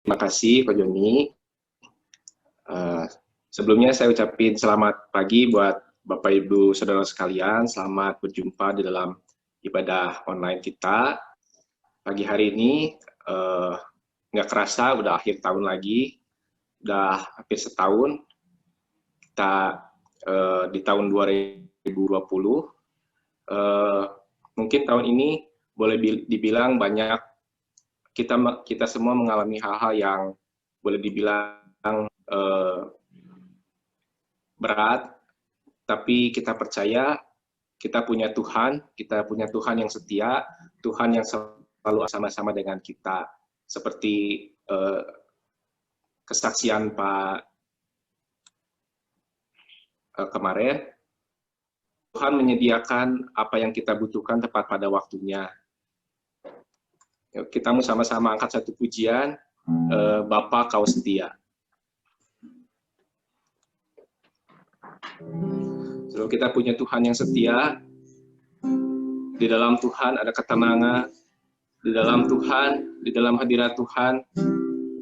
Terima kasih Ko Joni. Sebelumnya saya ucapin selamat pagi buat Bapak Ibu Saudara sekalian. Selamat berjumpa di dalam ibadah online kita. Pagi hari ini nggak kerasa udah akhir tahun lagi, udah hampir setahun kita di tahun 2020. Mungkin tahun ini boleh dibilang banyak kita semua mengalami hal-hal yang boleh dibilang berat, tapi kita percaya kita punya Tuhan yang setia, Tuhan yang selalu sama-sama dengan kita. Seperti kesaksian Pak kemarin, Tuhan menyediakan apa yang kita butuhkan tepat pada waktunya. Kita mau sama-sama angkat satu pujian, Bapa Kau Setia. So, kita punya Tuhan yang setia. Di dalam Tuhan ada ketenangan. Di dalam Tuhan, di dalam hadirat Tuhan,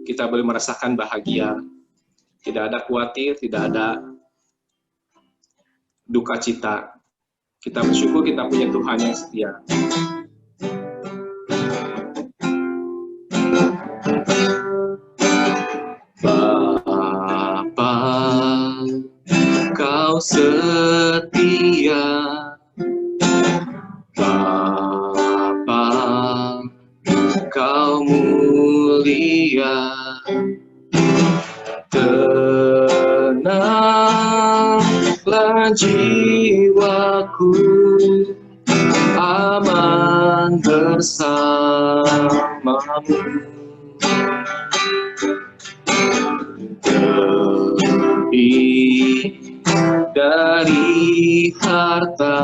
kita boleh merasakan bahagia. Tidak ada khawatir, tidak ada duka cita. Kita bersyukur kita punya Tuhan yang setia. Bapa, Kau setia. Bapa, Kau mulia. Tenanglah jiwaku, aman bersamamu. Lebih dari harta,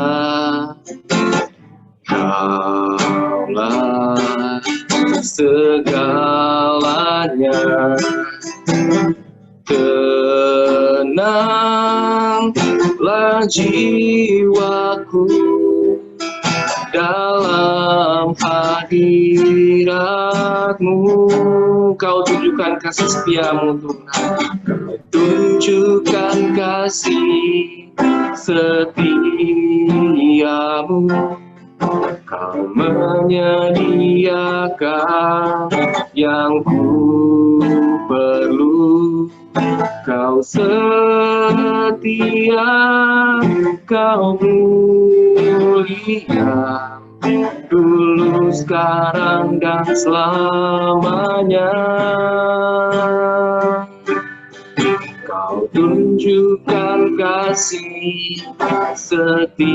Kaulah segalanya. Tenanglah jiwaku dalam hadirat-Mu. Kau tunjukkan kasih setiamu, Tuhan. Kau tunjukkan kasih setiamu. Kau menyediakan yang ku perlu. Kau setia, Kau mulia, dulu, sekarang, dan selamanya. Kau tunjukkan kasih setiamu.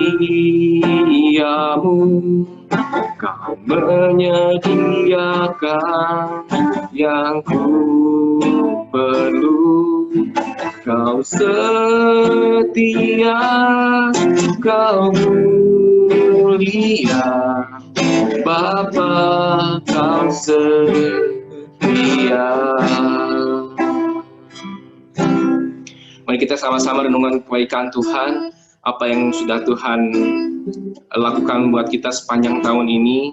Kau menyediakan yang ku perlu. Kau setia, Kau mulia, Bapa Kau setia. Mari kita sama-sama renungan kebaikan Tuhan, apa yang sudah Tuhan lakukan buat kita sepanjang tahun ini.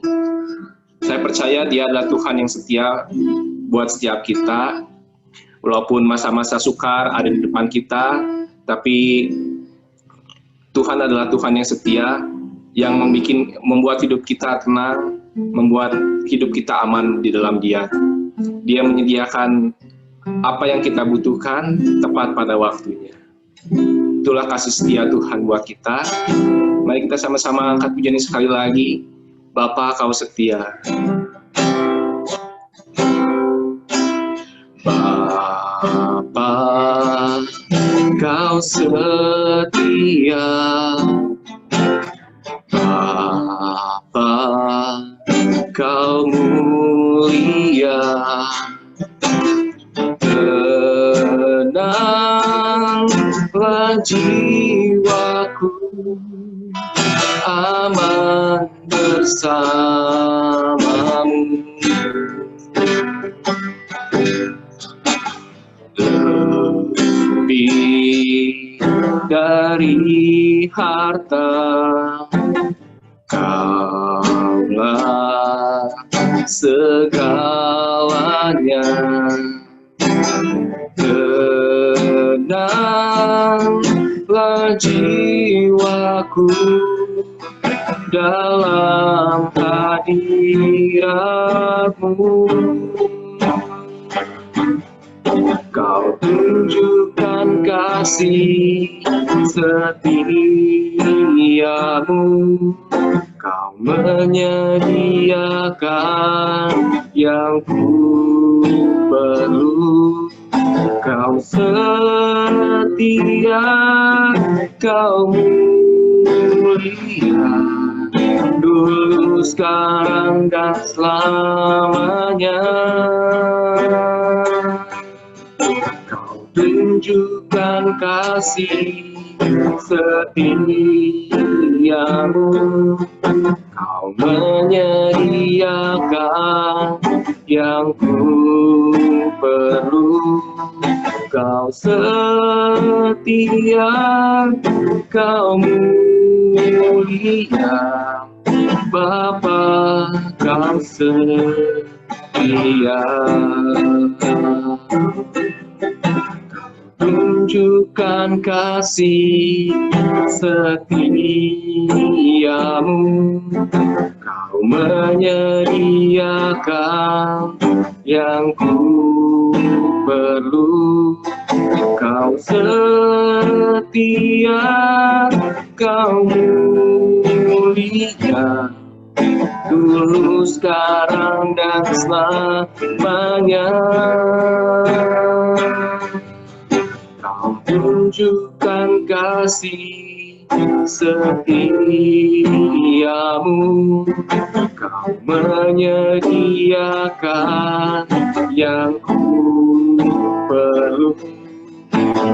Saya percaya Dia adalah Tuhan yang setia buat setiap kita. Walaupun masa-masa sukar ada di depan kita, tapi Tuhan adalah Tuhan yang setia, yang membuat hidup kita tenang, membuat hidup kita aman di dalam Dia. Dia menyediakan apa yang kita butuhkan tepat pada waktunya. Itulah kasih setia Tuhan buat kita. Mari kita sama-sama angkat pujian sekali lagi. Bapa Kau setia. Bapa Kau setia. Bapa Kau mulia. Tenanglah jiwaku, aman bersamamu. Lebih dari harta, Kaulah segalanya. jiwaku dalam hadirat-Mu. Kau tunjukkan kasih setiamu, Kau menyediakan yang ku perlu. Kau setia, Kau mulia, dulu, sekarang, dan selamanya. Kau tunjukkan kasih setiamu, Kau menyediakan yang ku perlu. Kau setia, Kau mulia, Bapa, Kau setia. Tunjukkan kasih setiamu, Kau menyediakan yang ku perlu. Kau setia, Kau mulia, dulu, sekarang, dan selamanya. Kau tunjukkan kasih setiamu, Kau menyediakan yang ku perlu.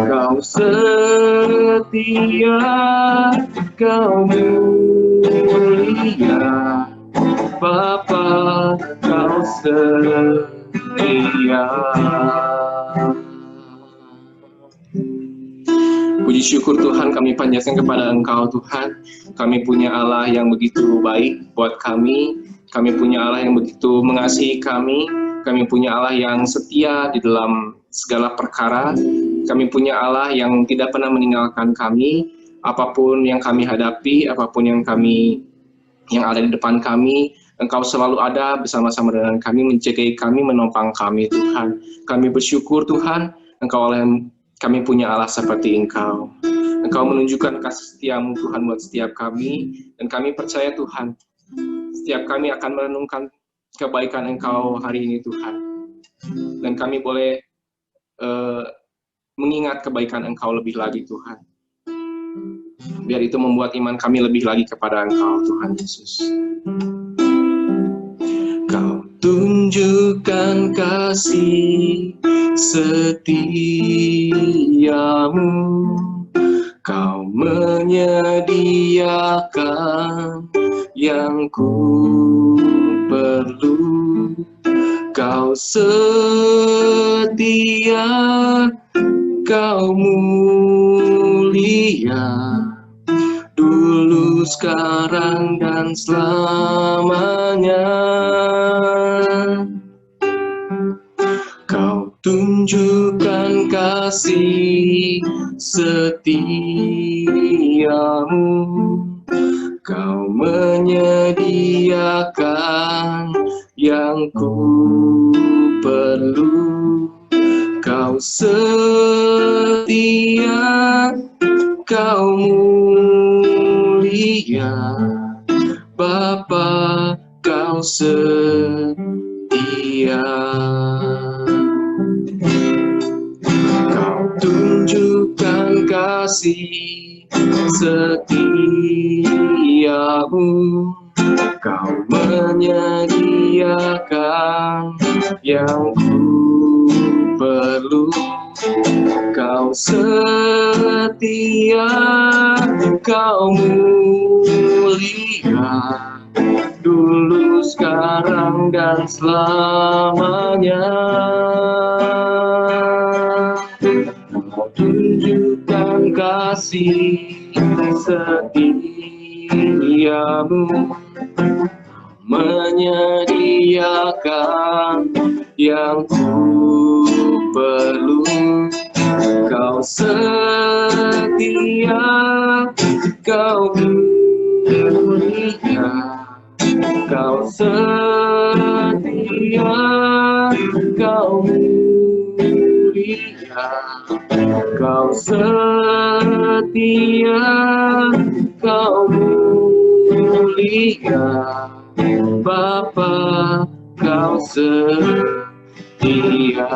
Kau setia, Kau mulia, Bapa, Kau setia. Puji syukur Tuhan kami panjatkan kepada Engkau Tuhan. Kami punya Allah yang begitu baik buat kami. Kami punya Allah yang begitu mengasihi kami. Kami punya Allah yang setia di dalam segala perkara. Kami punya Allah yang tidak pernah meninggalkan kami. Apapun yang kami hadapi, apapun yang ada di depan kami, Engkau selalu ada bersama-sama dengan kami, menjagai kami, menopang kami Tuhan. Kami bersyukur Tuhan, Engkau Allah yang kami punya Allah seperti Engkau. Engkau menunjukkan kasih setiamu Tuhan buat setiap kami, dan kami percaya Tuhan, setiap kami akan merenungkan kebaikan Engkau hari ini Tuhan. Dan kami boleh mengingat kebaikan Engkau lebih lagi Tuhan. Biar itu membuat iman kami lebih lagi kepada Engkau Tuhan Yesus. Kau tunjukkan kasih setiamu, Kau menyediakan yang ku perlu. Kau setia, Kau mulia, dulu, sekarang, dan selamanya. Kau tunjukkan kasih setiamu, Kau menyediakan yang ku perlu. Kau setia, Kau mulia, Bapa, Kau setia. Kau tunjukkan kasih setiamu, Kau menyediakan yang ku perlu. Kau setia, Kau mulia, dulu, sekarang, dan selamanya. Kau tunjukkan kasih setiamu, menyediakan yang ku perlu. Kau setia, Kau mulia, Kau setia, Kau mulia, Kau setia, Kau mulia, Bapa, Kau setia.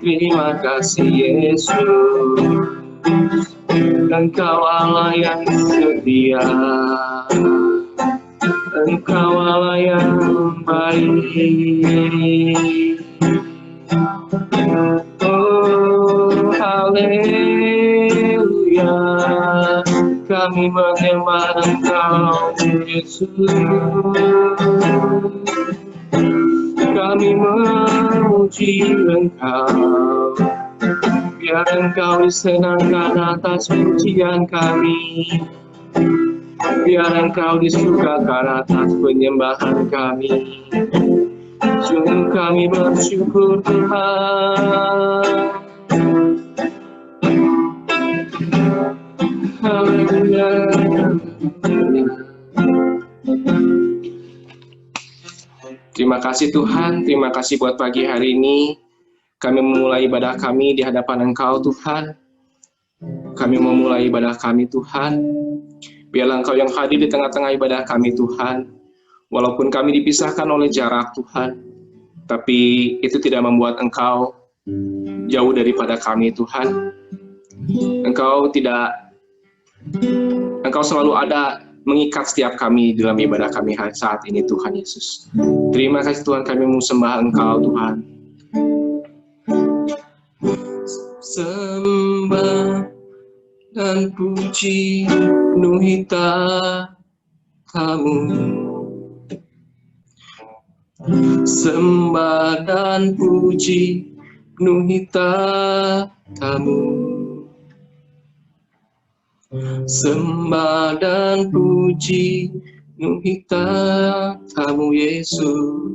Terima kasih Yesus, Engkau Allah yang setia, Engkau Allah yang baik. Oh haleluya, kami menyembah Engkau Yesus, kami memuji Engkau, biar Engkau disenangkan atas pujian kami, biar Engkau disukakan atas penyembahan kami. Sungguh kami bersyukur Tuhan. Haleluya. Terima kasih Tuhan, terima kasih buat pagi hari ini. Kami memulai ibadah kami di hadapan Engkau Tuhan. Kami memulai ibadah kami Tuhan. Biarlah Engkau yang hadir di tengah-tengah ibadah kami Tuhan. Walaupun kami dipisahkan oleh jarak Tuhan, tapi itu tidak membuat Engkau jauh daripada kami Tuhan. Engkau selalu ada mengikat setiap kami dalam ibadah kami saat ini Tuhan Yesus. Terima kasih Tuhan, kami mau sembah Engkau Tuhan. Sembah dan puji penuhi kamu. Sembah dan puji penuhi kamu. Sembah dan puji penuhi kamu Yesus.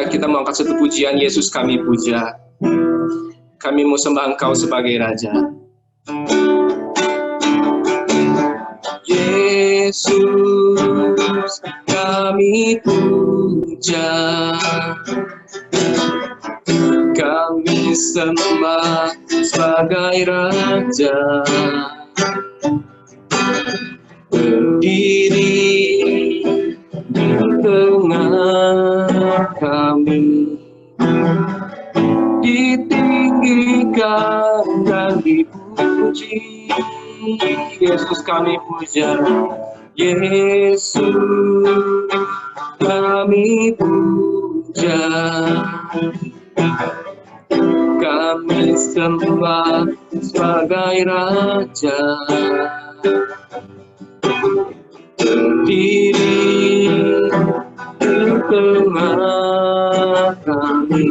Kita mau angkat satu pujian, Yesus kami puja. Kami mau sembah Engkau sebagai Raja. Yesus kami puja, kami sembah sebagai Raja. Berdiri di tengah kami, ditinggikan dan dipuji. Yesus kami puja, Yesus kami puja, kami sembah sebagai Raja. Berdiri di tengah kami,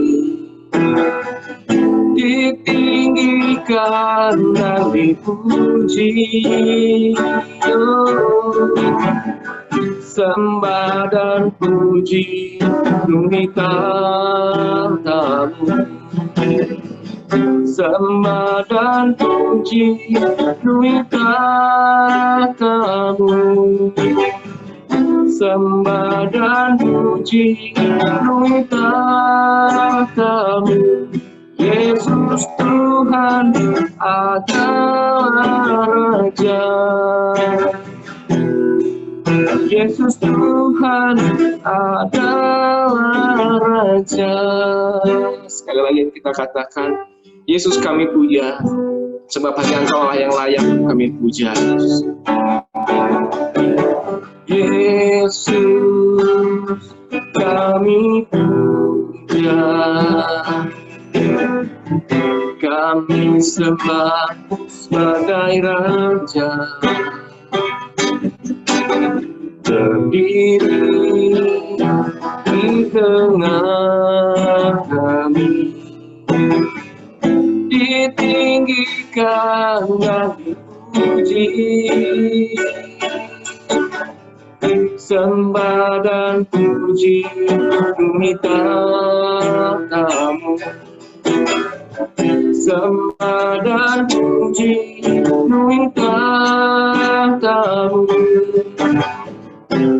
ditinggikan dan dipuji. Sembah dan puji penuhi tahta-Mu. Sembah dan puji penuhi tahta-Mu. Sembah dan puji penuhi tahta-Mu. Yesus Tuhan adalah Raja. Yesus Tuhan adalah Raja. Sekali lagi kita katakan, Yesus kami puja, sebab hanya Engkau lah yang layak kami puja. Yesus kami puja, kami sembah sebagai Raja. Berdiri di tengah kami, ditinggikan dan dipuji. sembah dan puji demi tahta-Mu. Sembah dan puji demi tahta-Mu.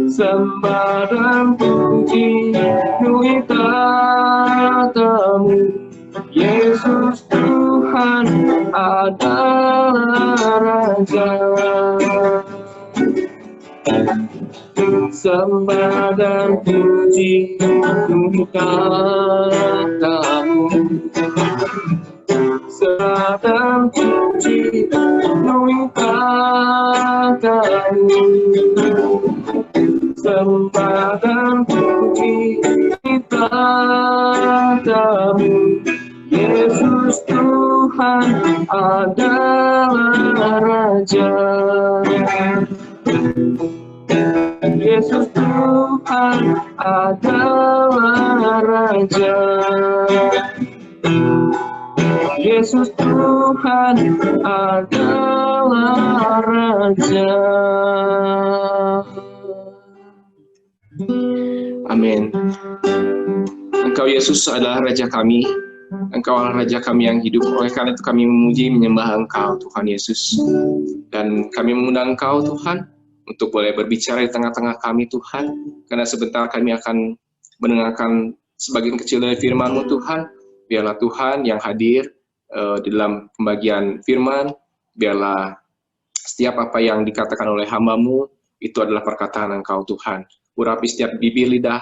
Sembah dan puji demi tahta-Mu. Yesus Tuhan adalah Raja. Sembah dan puji demi tahta-Mu. Sembah dan puji demi tahta-Mu. Sembah dan puji demi tahta-Mu. Yesus Tuhan adalah Raja. Yesus Tuhan adalah Raja. Yesus Tuhan adalah Raja. Amin. Engkau Yesus adalah Raja kami. Engkau adalah Raja kami yang hidup. Oleh karena itu kami memuji menyembah Engkau Tuhan Yesus. Dan kami mengundang Engkau Tuhan untuk boleh berbicara di tengah-tengah kami Tuhan. Karena sebentar kami akan mendengarkan sebagian kecil dari firman-Mu Tuhan. Biarlah Tuhan yang hadir di dalam pembagian firman. Biarlah setiap apa yang dikatakan oleh hamba-Mu itu adalah perkataan Engkau Tuhan. Urapi setiap bibir lidah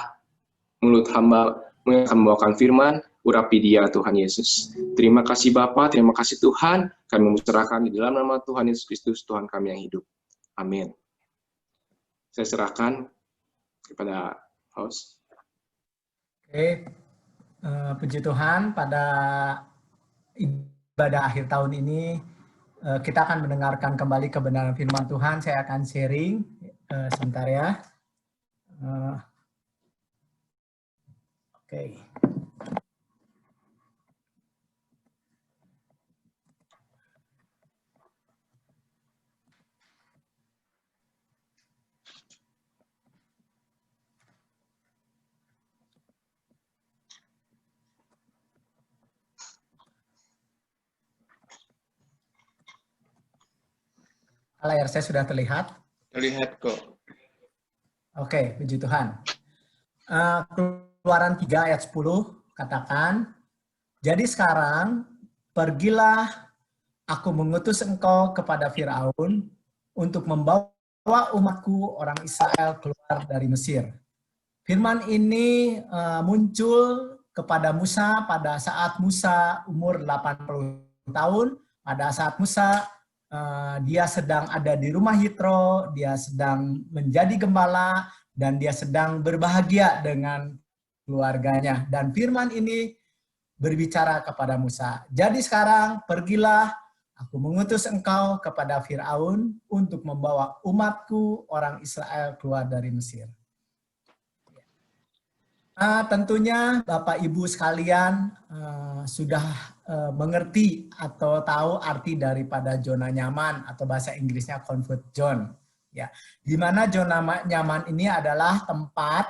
mulut hamba yang akan membawakan firman. Urapi dia Tuhan Yesus. Terima kasih Bapa, terima kasih Tuhan. Kami menserahkan di dalam nama Tuhan Yesus Kristus, Tuhan kami yang hidup. Amin. Saya serahkan kepada host. Oke, puji Tuhan, pada ibadah akhir tahun ini kita akan mendengarkan kembali kebenaran firman Tuhan. Saya akan sharing sebentar ya. Oke. Layar saya sudah terlihat? Terlihat kok. Oke, puji Tuhan. Keluaran 3 ayat 10 katakan, jadi sekarang pergilah, aku mengutus engkau kepada Firaun untuk membawa umatku orang Israel keluar dari Mesir. Firman ini muncul kepada Musa pada saat Musa umur 80 tahun, pada saat Musa dia sedang ada di rumah Yitro, dia sedang menjadi gembala, dan dia sedang berbahagia dengan keluarganya. Dan firman ini berbicara kepada Musa. Jadi sekarang pergilah, aku mengutus engkau kepada Firaun untuk membawa umatku orang Israel keluar dari Mesir. Tentunya Bapak Ibu sekalian sudah mengerti atau tahu arti daripada zona nyaman atau bahasa Inggrisnya comfort zone. Ya, di mana zona nyaman ini adalah tempat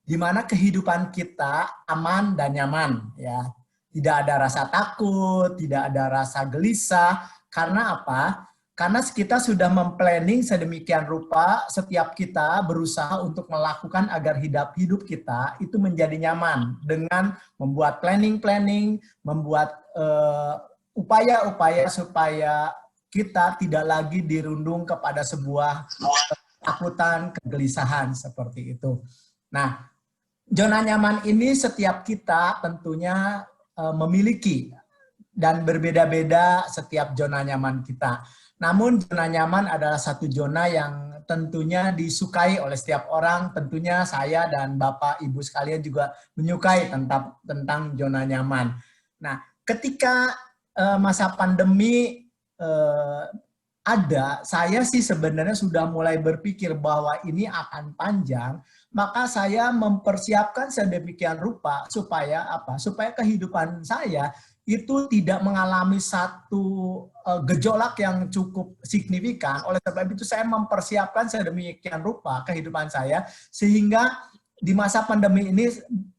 di mana kehidupan kita aman dan nyaman. Ya, tidak ada rasa takut, tidak ada rasa gelisah. Karena apa? Karena kita sudah memplanning sedemikian rupa, setiap kita berusaha untuk melakukan agar hidup kita itu menjadi nyaman dengan membuat planning, membuat upaya-upaya supaya kita tidak lagi dirundung kepada sebuah ketakutan, kegelisahan seperti itu. Nah, zona nyaman ini setiap kita tentunya memiliki dan berbeda-beda setiap zona nyaman kita. Namun zona nyaman adalah satu zona yang tentunya disukai oleh setiap orang. Tentunya saya dan Bapak Ibu sekalian juga menyukai tentang zona nyaman. Nah, ketika masa pandemi ada, saya sih sebenarnya sudah mulai berpikir bahwa ini akan panjang, maka saya mempersiapkan sedemikian rupa supaya apa? Supaya kehidupan saya itu tidak mengalami satu gejolak yang cukup signifikan. Oleh sebab itu saya mempersiapkan sedemikian rupa kehidupan saya sehingga di masa pandemi ini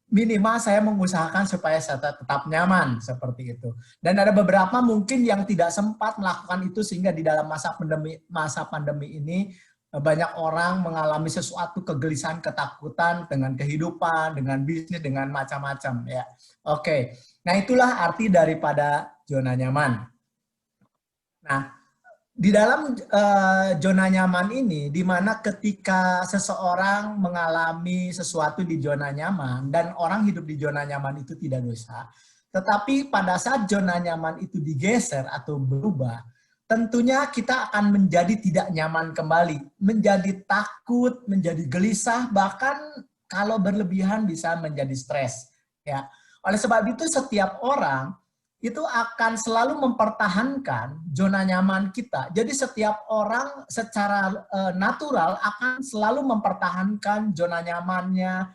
minimal saya mengusahakan supaya saya tetap nyaman seperti itu. Dan ada beberapa mungkin yang tidak sempat melakukan itu sehingga di dalam masa pandemi ini banyak orang mengalami sesuatu kegelisahan, ketakutan dengan kehidupan, dengan bisnis, dengan macam-macam ya. Oke. Nah, itulah arti daripada zona nyaman. Nah, di dalam zona nyaman ini, di mana ketika seseorang mengalami sesuatu di zona nyaman, dan orang hidup di zona nyaman itu tidak dosa, tetapi pada saat zona nyaman itu digeser atau berubah, tentunya kita akan menjadi tidak nyaman kembali, menjadi takut, menjadi gelisah, bahkan kalau berlebihan bisa menjadi stres. Ya. Oleh sebab itu setiap orang itu akan selalu mempertahankan zona nyaman kita. Jadi setiap orang secara natural akan selalu mempertahankan zona nyamannya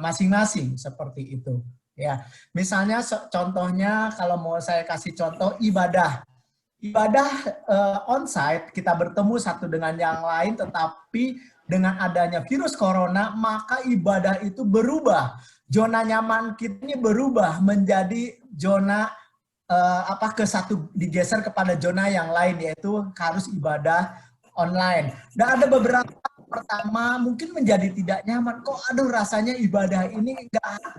masing-masing seperti itu. Ya, misalnya contohnya kalau mau saya kasih contoh ibadah. Ibadah onsite kita bertemu satu dengan yang lain, tetapi dengan adanya virus corona maka ibadah itu berubah. Zona nyaman kita ini berubah menjadi zona digeser kepada zona yang lain, yaitu harus ibadah online. Dan ada beberapa pertama mungkin menjadi tidak nyaman, kok aduh rasanya ibadah ini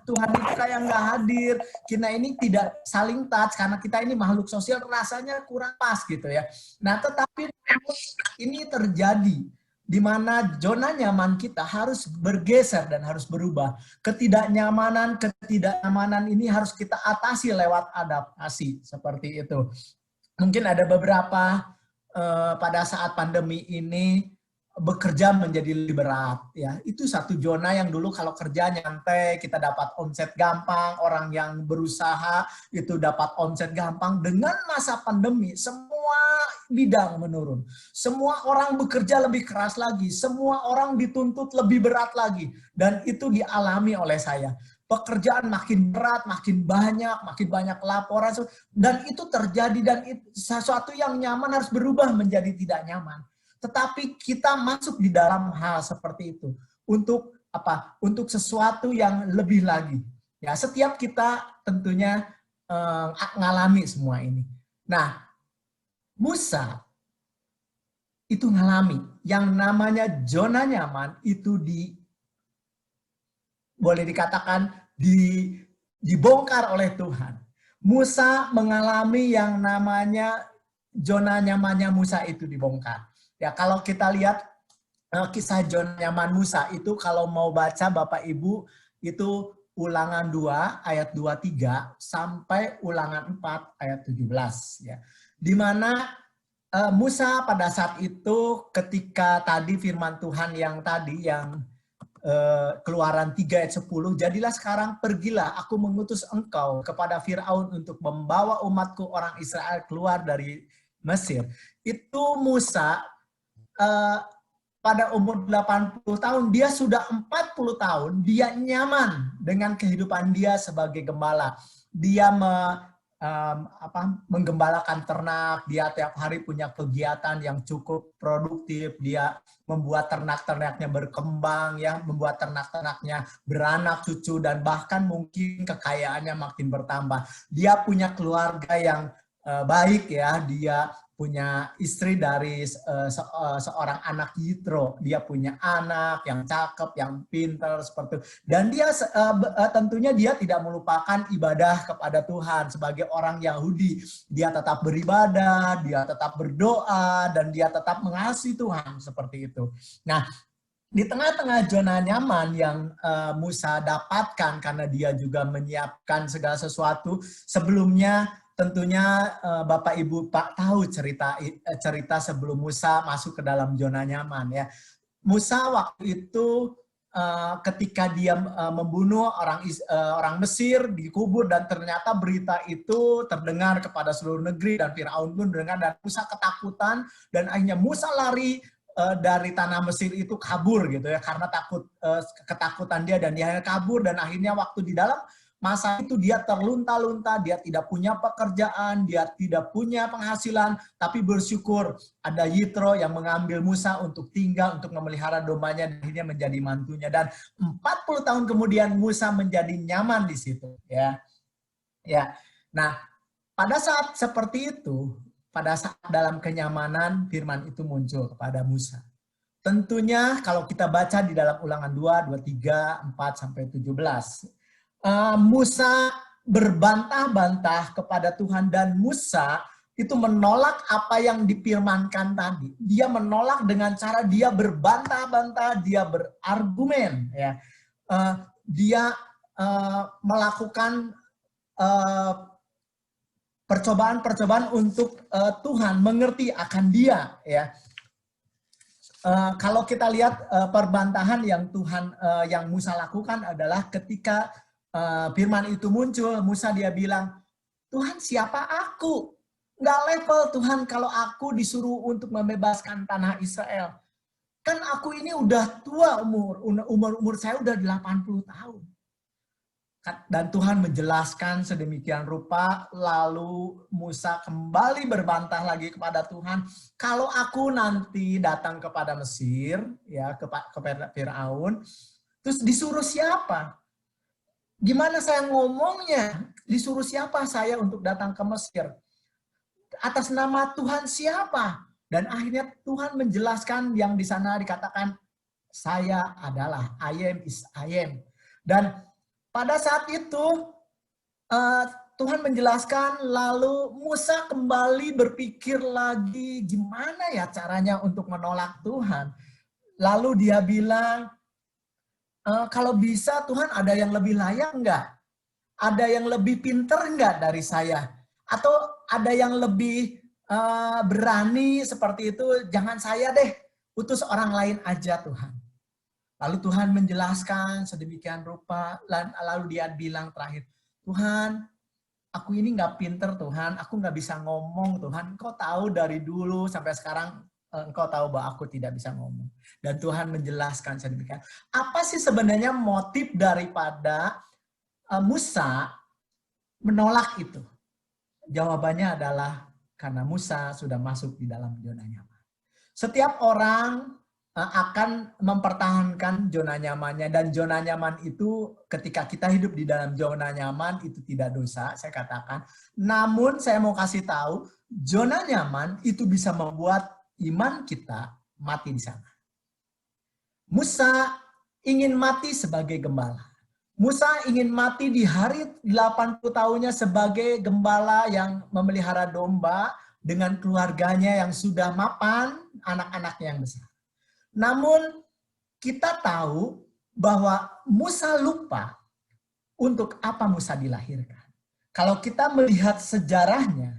Tuhan itu kayak nggak hadir, kita ini tidak saling touch karena kita ini makhluk sosial, rasanya kurang pas gitu ya. Nah tetapi ini terjadi di mana zona nyaman kita harus bergeser dan harus berubah. Ketidaknyamanan ini harus kita atasi lewat adaptasi seperti itu. Mungkin ada beberapa pada saat pandemi ini bekerja menjadi lebih berat ya. Itu satu zona yang dulu kalau kerja nyantai kita dapat omset gampang, orang yang berusaha itu dapat omset gampang. Dengan masa pandemi semua bidang menurun. Semua orang bekerja lebih keras lagi, semua orang dituntut lebih berat lagi, dan itu dialami oleh saya. Pekerjaan makin berat, makin banyak laporan, dan itu terjadi, dan sesuatu yang nyaman harus berubah menjadi tidak nyaman. Tetapi kita masuk di dalam hal seperti itu untuk apa? Untuk sesuatu yang lebih lagi. Ya, setiap kita tentunya ngalami semua ini. Nah, Musa itu ngalami yang namanya zona nyaman itu boleh dikatakan dibongkar oleh Tuhan. Musa mengalami yang namanya zona nyamannya Musa itu dibongkar. Ya, kalau kita lihat kisah zona nyaman Musa itu, kalau mau baca Bapak Ibu itu Ulangan 2 ayat 23 sampai Ulangan 4 ayat 17 ya. Di mana Musa pada saat itu ketika tadi firman Tuhan yang Keluaran 3 ayat 10, jadilah sekarang pergilah aku mengutus engkau kepada Firaun untuk membawa umatku orang Israel keluar dari Mesir. Itu Musa pada umur 80 tahun, dia sudah 40 tahun, dia nyaman dengan kehidupan dia sebagai gembala. Dia menggembalakan ternak, dia tiap hari punya kegiatan yang cukup produktif, dia membuat ternak-ternaknya berkembang, ya, membuat ternak-ternaknya beranak cucu, dan bahkan mungkin kekayaannya makin bertambah. Dia punya keluarga yang baik, ya, dia punya istri dari seorang anak Yitro, dia punya anak yang cakep, yang pintar seperti itu. Dan dia tentunya dia tidak melupakan ibadah kepada Tuhan sebagai orang Yahudi. Dia tetap beribadah, dia tetap berdoa, dan dia tetap mengasihi Tuhan seperti itu. Nah, di tengah-tengah zona nyaman yang Musa dapatkan karena dia juga menyiapkan segala sesuatu sebelumnya. Tentunya Bapak Ibu Pak tahu cerita sebelum Musa masuk ke dalam zona nyaman, ya. Musa waktu itu ketika dia membunuh orang Mesir dikubur, dan ternyata berita itu terdengar kepada seluruh negeri, dan Firaun pun mendengar, dan Musa ketakutan, dan akhirnya Musa lari dari tanah Mesir itu, kabur gitu ya, karena ketakutan dia, dan dia kabur, dan akhirnya waktu di dalam Masa itu dia terlunta-lunta, dia tidak punya pekerjaan, dia tidak punya penghasilan, tapi bersyukur ada Yitro yang mengambil Musa untuk tinggal, untuk memelihara dombanya, dan akhirnya menjadi mantunya. Dan 40 tahun kemudian Musa menjadi nyaman di situ. Ya, Nah, pada saat seperti itu, pada saat dalam kenyamanan, firman itu muncul kepada Musa. Tentunya kalau kita baca di dalam Ulangan 2, 23, 4, sampai 17, Musa berbantah-bantah kepada Tuhan dan Musa itu menolak apa yang difirmankan tadi. Dia menolak dengan cara dia berbantah-bantah, dia berargumen, ya. Dia melakukan percobaan-percobaan untuk Tuhan mengerti akan dia, ya. Kalau kita lihat perbantahan yang yang Musa lakukan adalah ketika firman itu muncul, Musa dia bilang, Tuhan siapa aku? Nggak level Tuhan kalau aku disuruh untuk membebaskan tanah Israel. Kan aku ini udah tua umur saya udah 80 tahun. Dan Tuhan menjelaskan sedemikian rupa, lalu Musa kembali berbantah lagi kepada Tuhan, kalau aku nanti datang kepada Mesir, ya kepada Firaun, terus disuruh siapa? Gimana saya ngomongnya? Disuruh siapa saya untuk datang ke Mesir? Atas nama Tuhan siapa? Dan akhirnya Tuhan menjelaskan yang di sana dikatakan, saya adalah I am is I am. Dan pada saat itu Tuhan menjelaskan, lalu Musa kembali berpikir lagi gimana ya caranya untuk menolak Tuhan. Lalu dia bilang, kalau bisa Tuhan ada yang lebih layak enggak? Ada yang lebih pinter enggak dari saya? Atau ada yang lebih berani seperti itu? Jangan saya deh, utus orang lain aja Tuhan. Lalu Tuhan menjelaskan sedemikian rupa, lalu dia bilang terakhir, Tuhan, aku ini nggak pinter Tuhan, aku nggak bisa ngomong Tuhan, Engkau tahu dari dulu sampai sekarang, Engkau tahu bahwa aku tidak bisa ngomong. Dan Tuhan menjelaskan sedemikian. Apa sih sebenarnya motif daripada Musa menolak itu? Jawabannya adalah karena Musa sudah masuk di dalam zona nyaman. Setiap orang akan mempertahankan zona nyamannya, dan zona nyaman itu ketika kita hidup di dalam zona nyaman itu tidak dosa, saya katakan. Namun saya mau kasih tahu, zona nyaman itu bisa membuat iman kita mati di sana. Musa ingin mati sebagai gembala. Musa ingin mati di hari 80 tahunnya sebagai gembala yang memelihara domba dengan keluarganya yang sudah mapan, anak-anaknya yang besar. Namun kita tahu bahwa Musa lupa untuk apa Musa dilahirkan. Kalau kita melihat sejarahnya,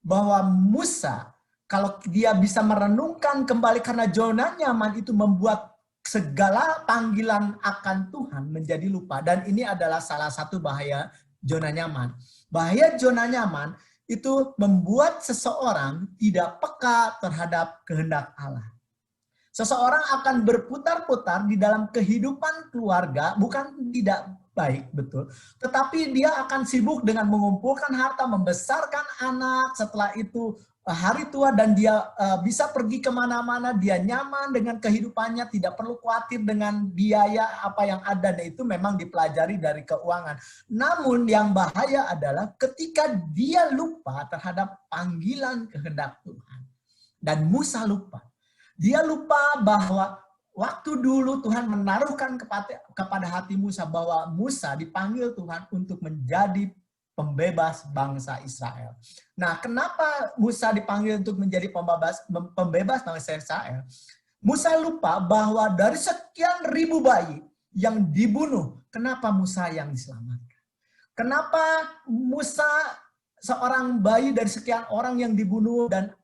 bahwa Musa, kalau dia bisa merenungkan kembali karena zona nyaman itu membuat segala panggilan akan Tuhan menjadi lupa. Dan ini adalah salah satu bahaya zona nyaman. Bahaya zona nyaman itu membuat seseorang tidak peka terhadap kehendak Allah. Seseorang akan berputar-putar di dalam kehidupan keluarga, bukan tidak baik, betul. Tetapi dia akan sibuk dengan mengumpulkan harta, membesarkan anak, setelah itu hari tua dan dia bisa pergi kemana-mana, dia nyaman dengan kehidupannya, tidak perlu khawatir dengan biaya apa yang ada, dan itu memang dipelajari dari keuangan. Namun yang bahaya adalah ketika dia lupa terhadap panggilan kehendak Tuhan. Dan Musa lupa. Dia lupa bahwa waktu dulu Tuhan menaruhkan kepada hati Musa bahwa Musa dipanggil Tuhan untuk menjadi pembebas bangsa Israel. Nah, kenapa Musa dipanggil untuk menjadi pembebas bangsa Israel? Musa lupa bahwa dari sekian ribu bayi yang dibunuh, kenapa Musa yang diselamatkan? Kenapa Musa seorang bayi dari sekian orang yang dibunuh dan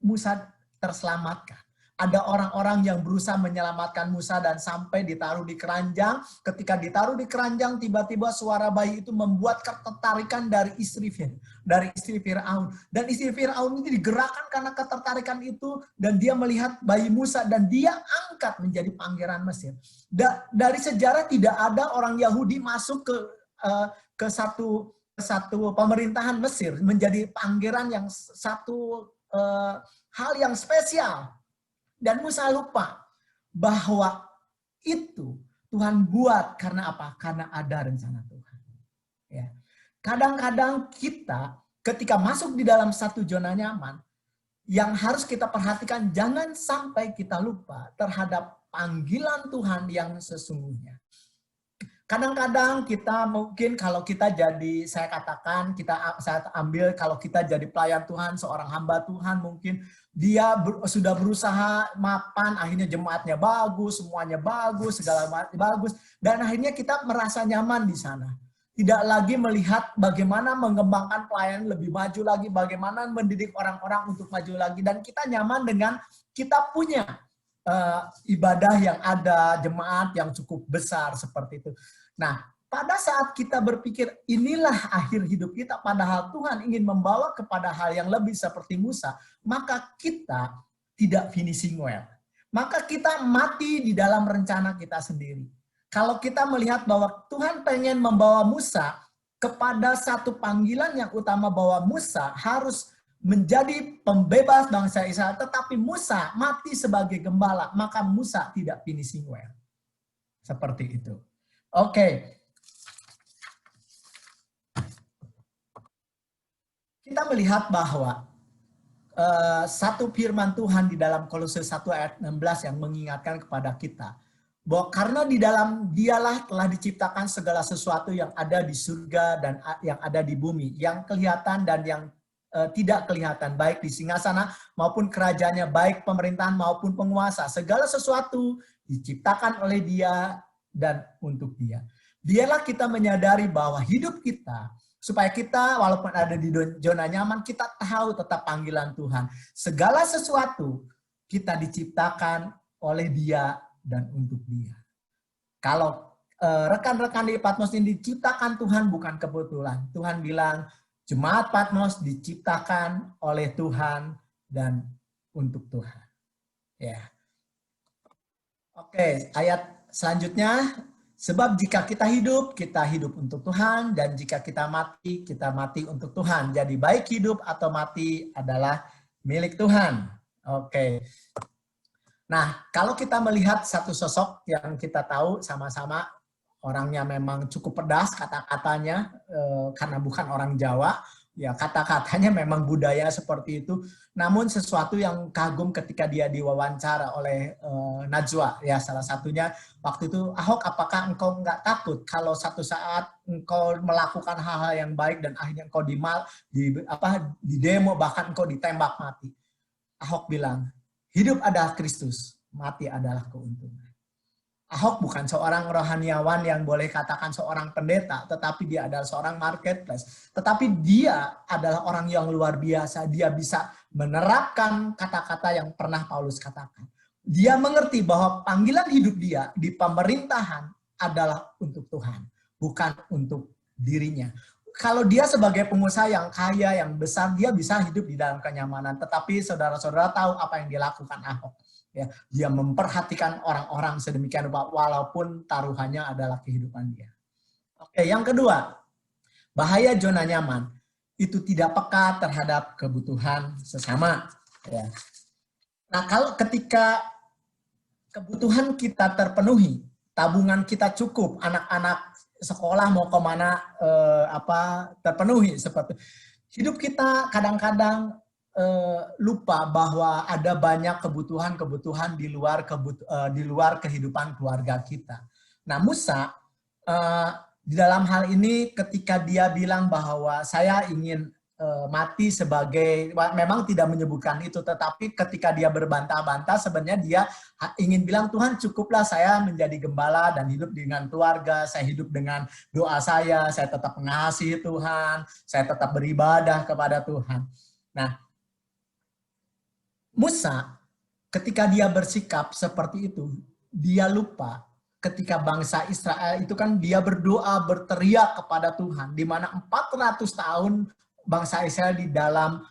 Musa terselamatkan? Ada orang-orang yang berusaha menyelamatkan Musa dan sampai ditaruh di keranjang. Ketika ditaruh di keranjang, tiba-tiba suara bayi itu membuat ketertarikan dari istri Firaun. Dan istri Firaun itu digerakkan karena ketertarikan itu, dan dia melihat bayi Musa dan dia angkat menjadi pangeran Mesir. Dari sejarah tidak ada orang Yahudi masuk ke ke satu pemerintahan Mesir, menjadi pangeran yang satu hal yang spesial. Dan Musa lupa bahwa itu Tuhan buat karena apa? Karena ada rencana Tuhan. Ya. Kadang-kadang kita ketika masuk di dalam satu zona nyaman, yang harus kita perhatikan jangan sampai kita lupa terhadap panggilan Tuhan yang sesungguhnya. Kadang-kadang kita mungkin kalau kita jadi, saya katakan, saya ambil kalau kita jadi pelayan Tuhan, seorang hamba Tuhan mungkin dia sudah berusaha mapan, akhirnya jemaatnya bagus, semuanya bagus, segala macam bagus, dan akhirnya kita merasa nyaman di sana. Tidak lagi melihat bagaimana mengembangkan pelayan lebih maju lagi, bagaimana mendidik orang-orang untuk maju lagi, dan kita nyaman dengan kita punya ibadah yang ada, jemaat yang cukup besar seperti itu. Nah, pada saat kita berpikir inilah akhir hidup kita, padahal Tuhan ingin membawa kepada hal yang lebih seperti Musa, maka kita tidak finishing well. Maka kita mati di dalam rencana kita sendiri. Kalau kita melihat bahwa Tuhan pengen membawa Musa kepada satu panggilan yang utama, bahwa Musa harus menjadi pembebas bangsa Israel, tetapi Musa mati sebagai gembala, maka Musa tidak finishing well. Seperti itu. Oke. Kita melihat bahwa satu firman Tuhan di dalam Kolose 1 ayat 16 yang mengingatkan kepada kita bahwa karena di dalam Dialah telah diciptakan segala sesuatu yang ada di surga dan yang ada di bumi, yang kelihatan dan yang tidak kelihatan, baik di singgasana maupun kerajaannya, baik pemerintahan maupun penguasa. Segala sesuatu diciptakan oleh Dia dan untuk Dia. Biarlah kita menyadari bahwa hidup kita, supaya kita walaupun ada di zona nyaman, kita tahu tetap panggilan Tuhan. Segala sesuatu kita diciptakan oleh Dia dan untuk Dia. Kalau rekan-rekan di Patmos ini diciptakan Tuhan bukan kebetulan. Tuhan bilang, Jemaat Patmos diciptakan oleh Tuhan dan untuk Tuhan. Ya. Oke, ayat selanjutnya. Sebab jika kita hidup untuk Tuhan. Dan jika kita mati untuk Tuhan. Jadi baik hidup atau mati adalah milik Tuhan. Oke. Nah, kalau kita melihat satu sosok yang kita tahu sama-sama, orangnya memang cukup pedas kata-katanya, karena bukan orang Jawa, ya kata-katanya memang budaya seperti itu. Namun sesuatu yang kagum ketika dia diwawancara oleh Najwa, ya salah satunya waktu itu, Ahok, apakah engkau nggak takut kalau satu saat engkau melakukan hal-hal yang baik dan akhirnya engkau di demo, bahkan engkau ditembak mati? Ahok bilang, hidup adalah Kristus, mati adalah keuntungan. Ahok bukan seorang rohaniawan yang boleh katakan seorang pendeta, tetapi dia adalah seorang marketplace. Tetapi dia adalah orang yang luar biasa. Dia bisa menerapkan kata-kata yang pernah Paulus katakan. Dia mengerti bahwa panggilan hidup dia di pemerintahan adalah untuk Tuhan, bukan untuk dirinya. Kalau dia sebagai pengusaha yang kaya, yang besar, dia bisa hidup di dalam kenyamanan. Tetapi saudara-saudara tahu apa yang dilakukan Ahok. Ya, dia memperhatikan orang-orang sedemikian rupa walaupun taruhannya adalah kehidupan dia. Oke, yang kedua, bahaya zona nyaman itu tidak peka terhadap kebutuhan sesama. Ya. Nah, kalau ketika kebutuhan kita terpenuhi, tabungan kita cukup, anak-anak sekolah mau kemana terpenuhi, seperti hidup kita kadang-kadang lupa bahwa ada banyak kebutuhan-kebutuhan di luar kehidupan keluarga kita. Nah, Musa di dalam hal ini ketika dia bilang bahwa saya ingin mati sebagai, memang tidak menyebutkan itu, tetapi ketika dia berbantah-bantah sebenarnya dia ingin bilang, Tuhan cukuplah saya menjadi gembala dan hidup dengan keluarga, saya hidup dengan doa saya tetap mengasihi Tuhan, saya tetap beribadah kepada Tuhan. Nah, Musa, ketika dia bersikap seperti itu, dia lupa ketika bangsa Israel itu kan dia berdoa, berteriak kepada Tuhan, di mana 400 tahun bangsa Israel di dalam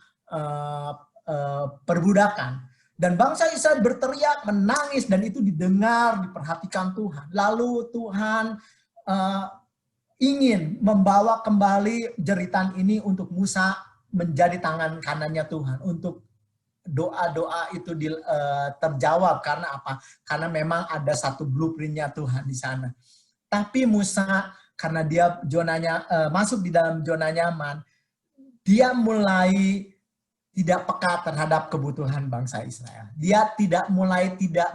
perbudakan. Dan bangsa Israel berteriak, menangis, dan itu didengar, diperhatikan Tuhan. Lalu Tuhan ingin membawa kembali jeritan ini untuk Musa menjadi tangan kanannya Tuhan, untuk doa-doa itu terjawab. Karena apa? Karena memang ada satu blueprint-nya Tuhan di sana. Tapi Musa, karena dia masuk di dalam zona nyaman, dia mulai tidak peka terhadap kebutuhan bangsa Israel. Dia tidak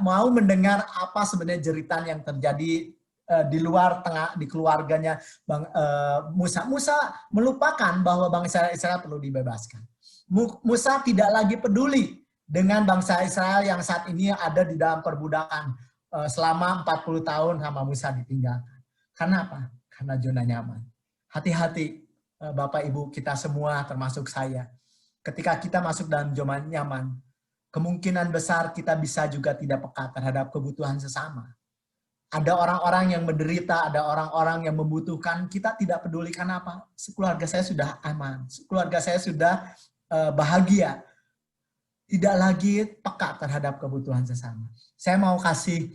mau mendengar apa sebenarnya jeritan yang terjadi di luar di keluarganya Musa. Musa melupakan bahwa bangsa Israel perlu dibebaskan. Musa tidak lagi peduli dengan bangsa Israel yang saat ini ada di dalam perbudakan selama 40 tahun sama Musa ditinggalkan. Karena apa? Karena zona nyaman. Hati-hati Bapak Ibu kita semua termasuk saya. Ketika kita masuk dalam zona nyaman, kemungkinan besar kita bisa juga tidak peka terhadap kebutuhan sesama. Ada orang-orang yang menderita, ada orang-orang yang membutuhkan, kita tidak peduli. Karena apa? Keluarga saya sudah aman, keluarga saya sudah bahagia. Tidak lagi peka terhadap kebutuhan sesama. Saya mau kasih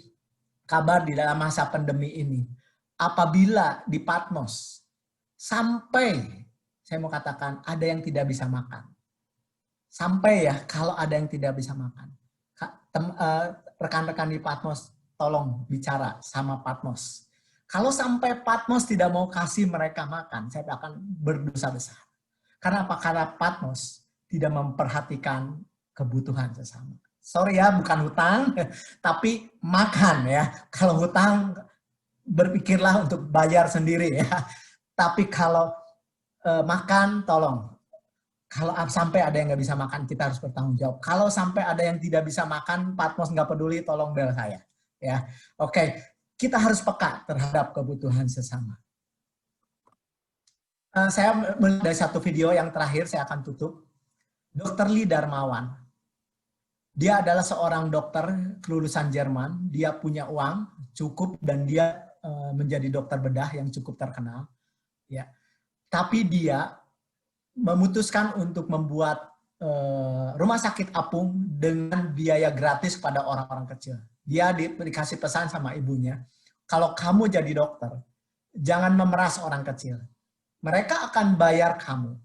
kabar di dalam masa pandemi ini. Apabila di Patmos, sampai, saya mau katakan, ada yang tidak bisa makan. Sampai ya, kalau ada yang tidak bisa makan. Rekan-rekan di Patmos, tolong bicara sama Patmos. Kalau sampai Patmos tidak mau kasih mereka makan, saya akan berdosa besar. Karena apa? Karena Patmos tidak memperhatikan kebutuhan sesama. Sorry ya, bukan hutang, tapi makan ya. Kalau hutang, berpikirlah untuk bayar sendiri ya. Tapi kalau makan, tolong. Kalau sampai ada yang nggak bisa makan, kita harus bertanggung jawab. Kalau sampai ada yang tidak bisa makan, Patmos nggak peduli, tolong bel saya. Ya, oke. Kita harus peka terhadap kebutuhan sesama. Saya melihat dari satu video yang terakhir, saya akan tutup. Dr. Lee Darmawan. Dia adalah seorang dokter lulusan Jerman. Dia punya uang cukup dan dia menjadi dokter bedah yang cukup terkenal. Ya, tapi dia memutuskan untuk membuat rumah sakit apung dengan biaya gratis kepada orang-orang kecil. Dia dikasih pesan sama ibunya, kalau kamu jadi dokter, jangan memeras orang kecil. Mereka akan bayar kamu,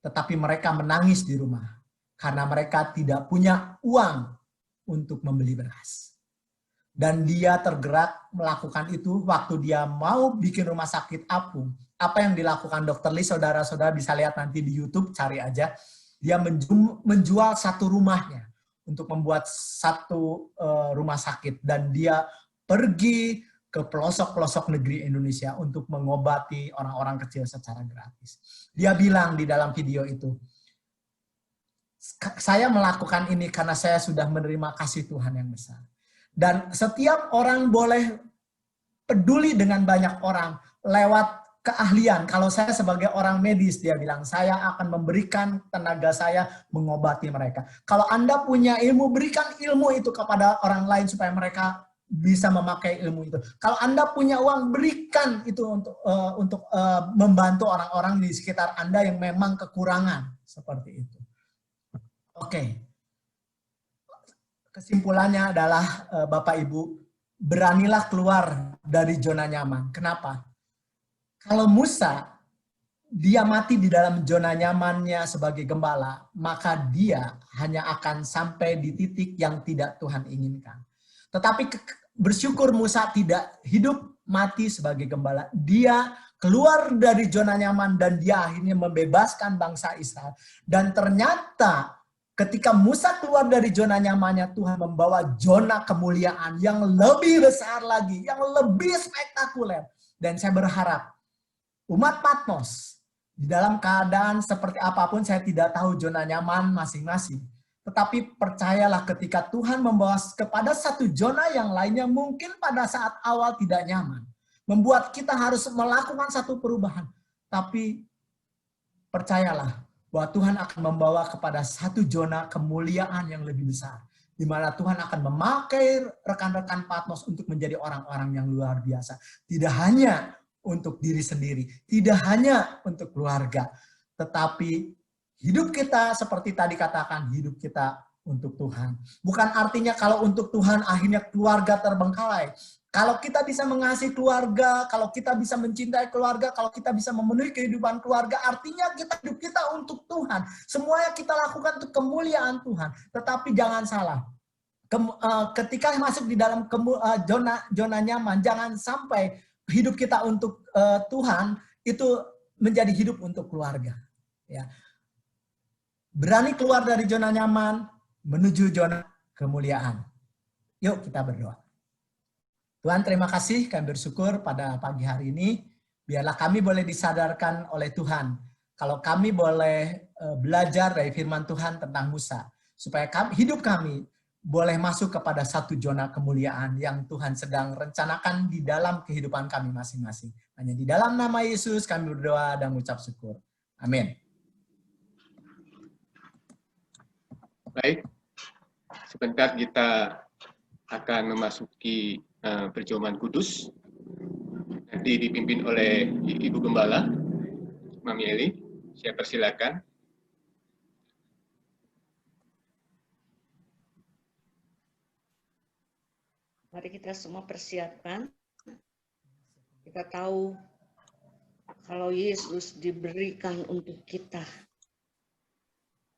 tetapi mereka menangis di rumah karena mereka tidak punya uang untuk membeli beras. Dan dia tergerak melakukan itu waktu dia mau bikin rumah sakit apung. Apa yang dilakukan Dr. Lee, saudara-saudara bisa lihat nanti di YouTube, cari aja. Dia menjual satu rumahnya untuk membuat satu rumah sakit. Dan dia pergi ke pelosok-pelosok negeri Indonesia untuk mengobati orang-orang kecil secara gratis. Dia bilang di dalam video itu, saya melakukan ini karena saya sudah menerima kasih Tuhan yang besar. Dan setiap orang boleh peduli dengan banyak orang lewat keahlian. Kalau saya sebagai orang medis, dia bilang, saya akan memberikan tenaga saya mengobati mereka. Kalau Anda punya ilmu, berikan ilmu itu kepada orang lain supaya mereka bisa memakai ilmu itu. Kalau Anda punya uang, berikan itu untuk membantu orang-orang di sekitar Anda yang memang kekurangan. Seperti itu. Oke. Kesimpulannya adalah Bapak Ibu, beranilah keluar dari zona nyaman. Kenapa? Kalau Musa, dia mati di dalam zona nyamannya sebagai gembala, maka dia hanya akan sampai di titik yang tidak Tuhan inginkan. Tetapi bersyukur Musa tidak hidup mati sebagai gembala. Dia keluar dari zona nyaman dan dia akhirnya membebaskan bangsa Israel. Dan ternyata ketika Musa keluar dari zona nyamannya, Tuhan membawa zona kemuliaan yang lebih besar lagi, yang lebih spektakuler. Dan saya berharap umat Patmos di dalam keadaan seperti apapun, saya tidak tahu zona nyaman masing-masing. Tetapi percayalah ketika Tuhan membawa kepada satu zona yang lainnya, mungkin pada saat awal tidak nyaman. Membuat kita harus melakukan satu perubahan. Tapi percayalah, bahwa Tuhan akan membawa kepada satu zona kemuliaan yang lebih besar. Di mana Tuhan akan memakai rekan-rekan Patmos untuk menjadi orang-orang yang luar biasa. Tidak hanya untuk diri sendiri, tidak hanya untuk keluarga. Tetapi hidup kita seperti tadi katakan, hidup kita untuk Tuhan. Bukan artinya kalau untuk Tuhan akhirnya keluarga terbengkalai. Kalau kita bisa mengasihi keluarga, kalau kita bisa mencintai keluarga, kalau kita bisa memenuhi kehidupan keluarga, artinya kita hidup kita untuk Tuhan. Semua yang kita lakukan untuk kemuliaan Tuhan. Tetapi jangan salah. Ketika masuk di dalam zona nyaman, jangan sampai hidup kita untuk Tuhan itu menjadi hidup untuk keluarga. Ya. Berani keluar dari zona nyaman menuju zona kemuliaan. Yuk kita berdoa. Tuhan, terima kasih, kami bersyukur pada pagi hari ini. Biarlah kami boleh disadarkan oleh Tuhan. Kalau kami boleh belajar dari firman Tuhan tentang Musa. Supaya hidup kami boleh masuk kepada satu zona kemuliaan yang Tuhan sedang rencanakan di dalam kehidupan kami masing-masing. Hanya di dalam nama Yesus kami berdoa dan mengucap syukur. Amin. Baik, sebentar kita akan memasuki perjamuan kudus. Nanti dipimpin oleh Ibu Gembala, Mami Eli. Saya persilakan. Mari kita semua persiapkan. Kita tahu kalau Yesus diberikan untuk kita,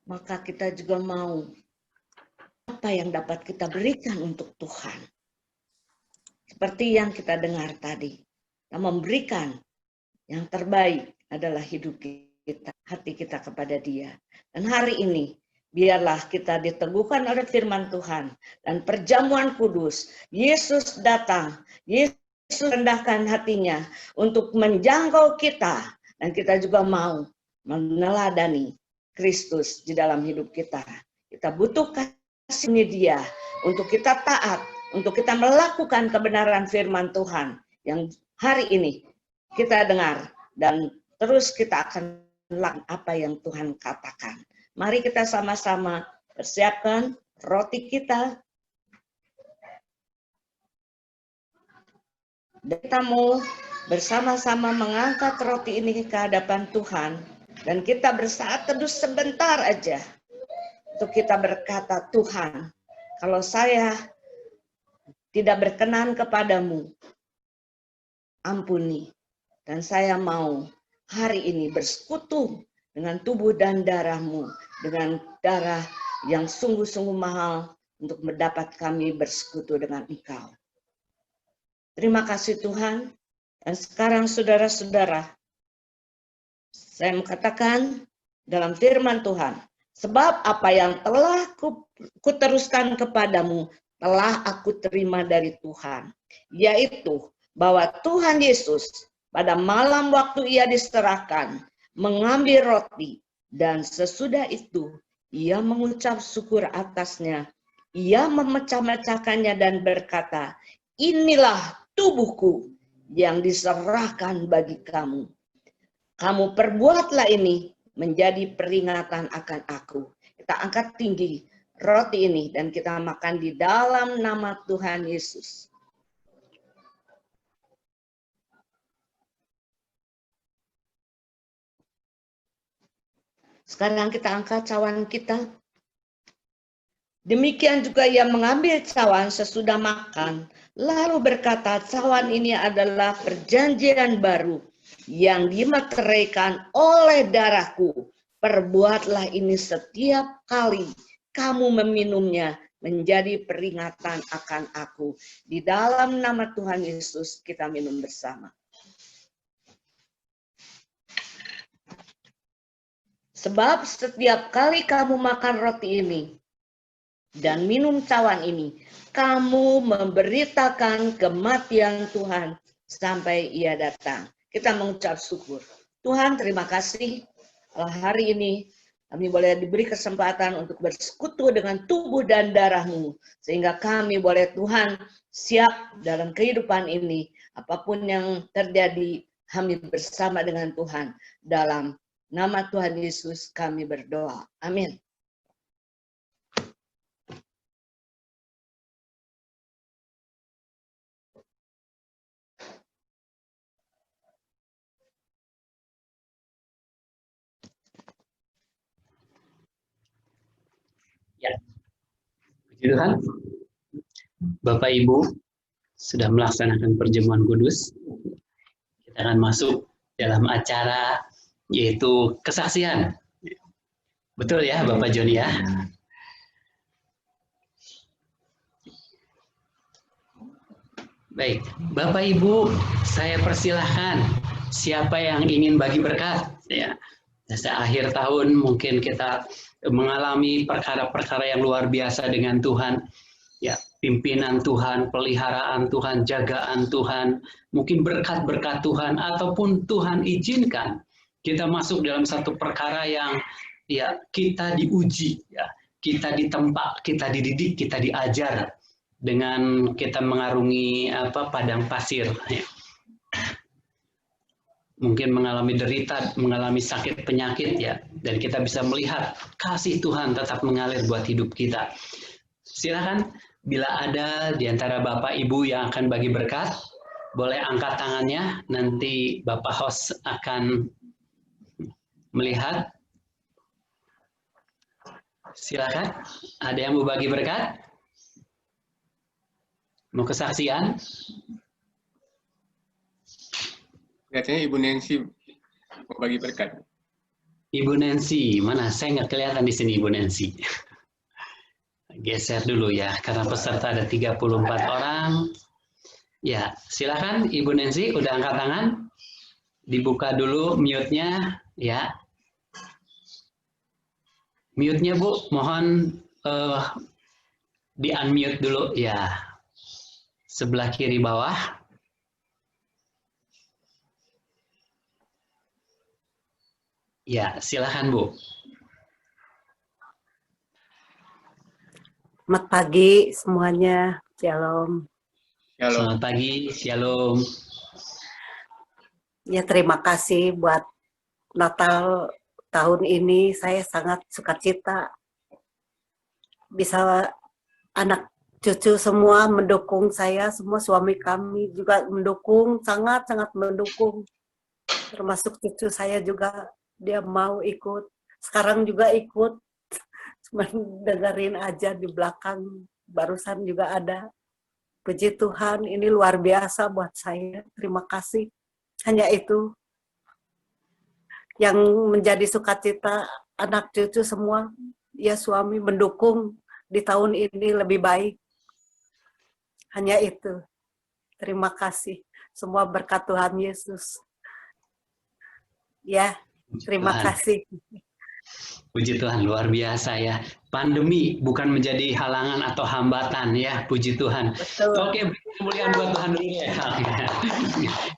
maka kita juga mau apa yang dapat kita berikan untuk Tuhan. Seperti yang kita dengar tadi, kita memberikan yang terbaik adalah hidup kita, hati kita kepada Dia. Dan hari ini, biarlah kita diteguhkan oleh firman Tuhan dan perjamuan kudus. Yesus datang, Yesus rendahkan hatinya untuk menjangkau kita, dan kita juga mau meneladani Kristus di dalam hidup kita. Kita butuh kasih Dia untuk kita taat, untuk kita melakukan kebenaran firman Tuhan yang hari ini kita dengar, dan terus kita akan melakukan apa yang Tuhan katakan. Mari kita sama-sama persiapkan roti kita. Dan kita mau bersama-sama mengangkat roti ini ke hadapan Tuhan. Dan kita bersaat teduh sebentar aja. Untuk kita berkata, Tuhan, kalau saya tidak berkenan kepadamu, ampuni. Dan saya mau hari ini bersekutu dengan tubuh dan darah-Mu, dengan darah yang sungguh-sungguh mahal untuk mendapat kami bersekutu dengan Engkau. Terima kasih Tuhan. Dan sekarang saudara-saudara, saya mengatakan dalam firman Tuhan, sebab apa yang telah kuteruskan kepadamu, telah aku terima dari Tuhan, yaitu bahwa Tuhan Yesus pada malam waktu Ia diserahkan, mengambil roti, dan sesudah itu Ia mengucap syukur atasnya. Ia memecah-mecahkannya dan berkata, inilah tubuhku yang diserahkan bagi kamu. Kamu perbuatlah ini menjadi peringatan akan aku. Kita angkat tinggi roti ini dan kita makan di dalam nama Tuhan Yesus. Sekarang kita angkat cawan kita. Demikian juga ia mengambil cawan sesudah makan, lalu berkata, cawan ini adalah perjanjian baru yang dimeteraikan oleh darahku. Perbuatlah ini setiap kali kamu meminumnya menjadi peringatan akan aku. Di dalam nama Tuhan Yesus kita minum bersama. Sebab setiap kali kamu makan roti ini dan minum cawan ini, kamu memberitakan kematian Tuhan sampai Ia datang. Kita mengucap syukur. Tuhan, terima kasih hari ini kami boleh diberi kesempatan untuk bersekutu dengan tubuh dan darah-Mu, sehingga kami boleh Tuhan siap dalam kehidupan ini. Apapun yang terjadi, kami bersama dengan Tuhan. Dalam nama Tuhan Yesus kami berdoa. Amin. Ya, Puji Tuhan, Bapak Ibu sudah melaksanakan perjamuan kudus. Kita akan masuk dalam acara yaitu kesaksian. Betul ya Bapak Joni ya? Baik, Bapak Ibu, saya persilahkan siapa yang ingin bagi berkat ya. Akhir tahun mungkin kita mengalami perkara-perkara yang luar biasa dengan Tuhan. Ya, pimpinan Tuhan, peliharaan Tuhan, jagaan Tuhan, mungkin berkat-berkat Tuhan, ataupun Tuhan izinkan kita masuk dalam satu perkara yang ya kita diuji, ya kita ditempa, kita dididik, kita diajar dengan kita mengarungi padang pasir. Ya. Mungkin mengalami derita, mengalami sakit penyakit ya, dan kita bisa melihat kasih Tuhan tetap mengalir buat hidup kita. Silakan. Bila ada di antara Bapak Ibu yang akan bagi berkat, boleh angkat tangannya, nanti Bapak host akan melihat. Silakan, ada yang mau bagi berkat? Mau kesaksian? Kelihatannya Ibu Nancy mau bagi berkat. Ibu Nancy, mana? Saya nggak kelihatan di sini Ibu Nancy. Geser dulu ya, karena peserta ada 34 orang. Ya, silakan Ibu Nancy, udah angkat tangan. Dibuka dulu mute-nya, ya. Mute-nya Bu, mohon di-unmute dulu, ya. Sebelah kiri bawah. Ya, silakan Bu. Selamat pagi semuanya, shalom. Selamat pagi, shalom. Ya, terima kasih buat Natal tahun ini. Saya sangat sukacita bisa anak cucu semua mendukung saya, semua suami kami juga mendukung, sangat-sangat mendukung. Termasuk cucu saya juga, dia mau ikut. Sekarang juga ikut. Cuma dengerin aja di belakang, barusan juga ada. Puji Tuhan, ini luar biasa buat saya. Terima kasih. Hanya itu yang menjadi sukacita anak cucu semua. Ya, suami mendukung di tahun ini lebih baik. Hanya itu. Terima kasih. Semua berkat Tuhan Yesus. Ya, terima kasih. Puji Tuhan, luar biasa ya. Pandemi bukan menjadi halangan atau hambatan ya, puji Tuhan. Betul. Oke, kemuliaan buat Tuhan dulu ya.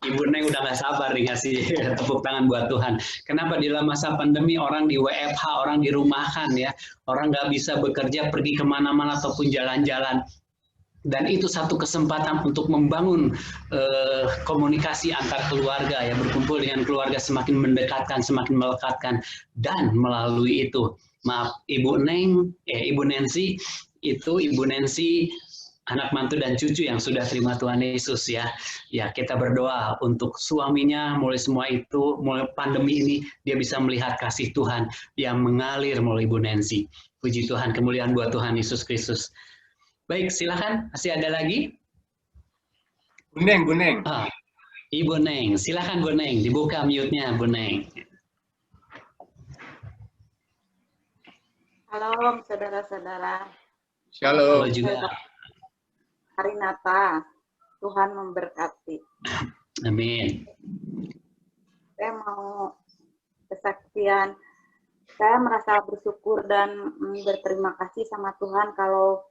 Ibu Neng udah gak sabar nih ngasih tepuk tangan buat Tuhan. Kenapa di dalam masa pandemi orang di WFH, orang dirumahkan ya. Orang gak bisa bekerja, pergi kemana-mana ataupun jalan-jalan. Dan itu satu kesempatan untuk membangun komunikasi antar keluarga ya, berkumpul dengan keluarga semakin mendekatkan, semakin melekatkan, dan melalui itu, maaf Ibu Nancy itu Ibu Nancy anak mantu dan cucu yang sudah terima Tuhan Yesus ya. Ya, kita berdoa untuk suaminya mulai semua itu, mulai pandemi ini dia bisa melihat kasih Tuhan yang mengalir melalui Ibu Nancy. Puji Tuhan, kemuliaan buat Tuhan Yesus Kristus. Baik, silakan. Masih ada lagi? Bu Neng. Ibu Neng, silakan Bu Neng. Dibuka mute-nya, Bu Neng. Halo, saudara-saudara. Shalom. Halo juga. Hari Natal, Tuhan memberkati. Amin. Saya mau kesaksian. Saya merasa bersyukur dan berterima kasih sama Tuhan kalau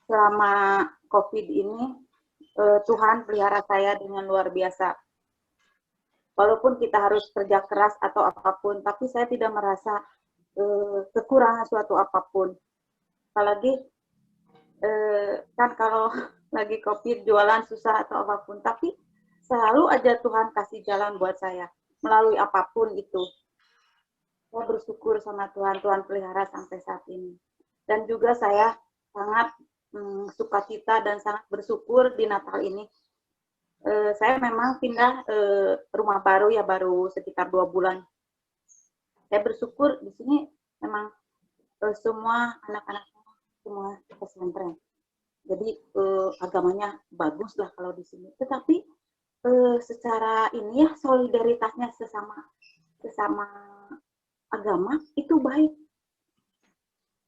selama COVID ini Tuhan pelihara saya dengan luar biasa. Walaupun kita harus kerja keras atau apapun, tapi saya tidak merasa kekurangan suatu apapun. Apalagi kan kalau lagi COVID jualan susah atau apapun, tapi selalu aja Tuhan kasih jalan buat saya melalui apapun itu. Saya bersyukur sama Tuhan, Tuhan pelihara sampai saat ini. Dan juga saya sangat sukacita dan sangat bersyukur di Natal ini. Saya memang pindah rumah baru ya, baru sekitar 2 bulan. Saya bersyukur di sini memang semua anak-anaknya semua pesantren. Jadi agamanya bagus lah kalau di sini. Tetapi secara ini ya solidaritasnya sesama agama itu baik.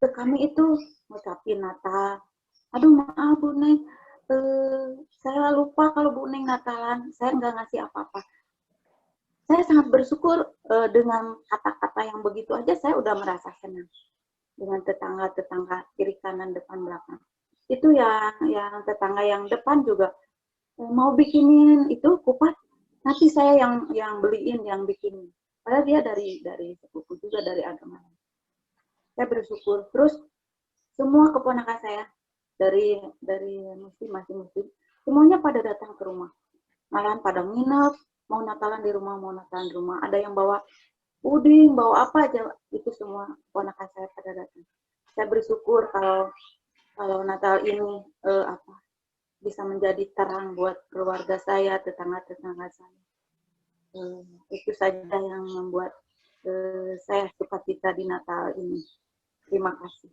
Kami itu ngucapin Natal. Aduh maaf Bu Neng, saya lupa kalau Bu Neng Natalan, saya nggak ngasih apa-apa. Saya sangat bersyukur dengan kata-kata yang begitu aja saya udah merasa senang. Dengan tetangga-tetangga kiri kanan depan belakang. Itu yang tetangga yang depan juga mau bikinin itu kupat, nanti saya yang beliin, yang bikinin. Padahal dia dari sepupu juga, dari agama. Saya bersyukur. Terus semua keponakan saya dari muslim, masih muslim, semuanya pada datang ke rumah. Malahan pada nginep, mau Natalan di rumah, mau Natalan di rumah. Ada yang bawa puding, bawa apa aja, itu semua keponakan saya pada datang. Saya bersyukur kalau Natal ini bisa menjadi terang buat keluarga saya, tetangga-tetangga saya. Itu saja yang membuat saya sukacita di Natal ini. Terima kasih.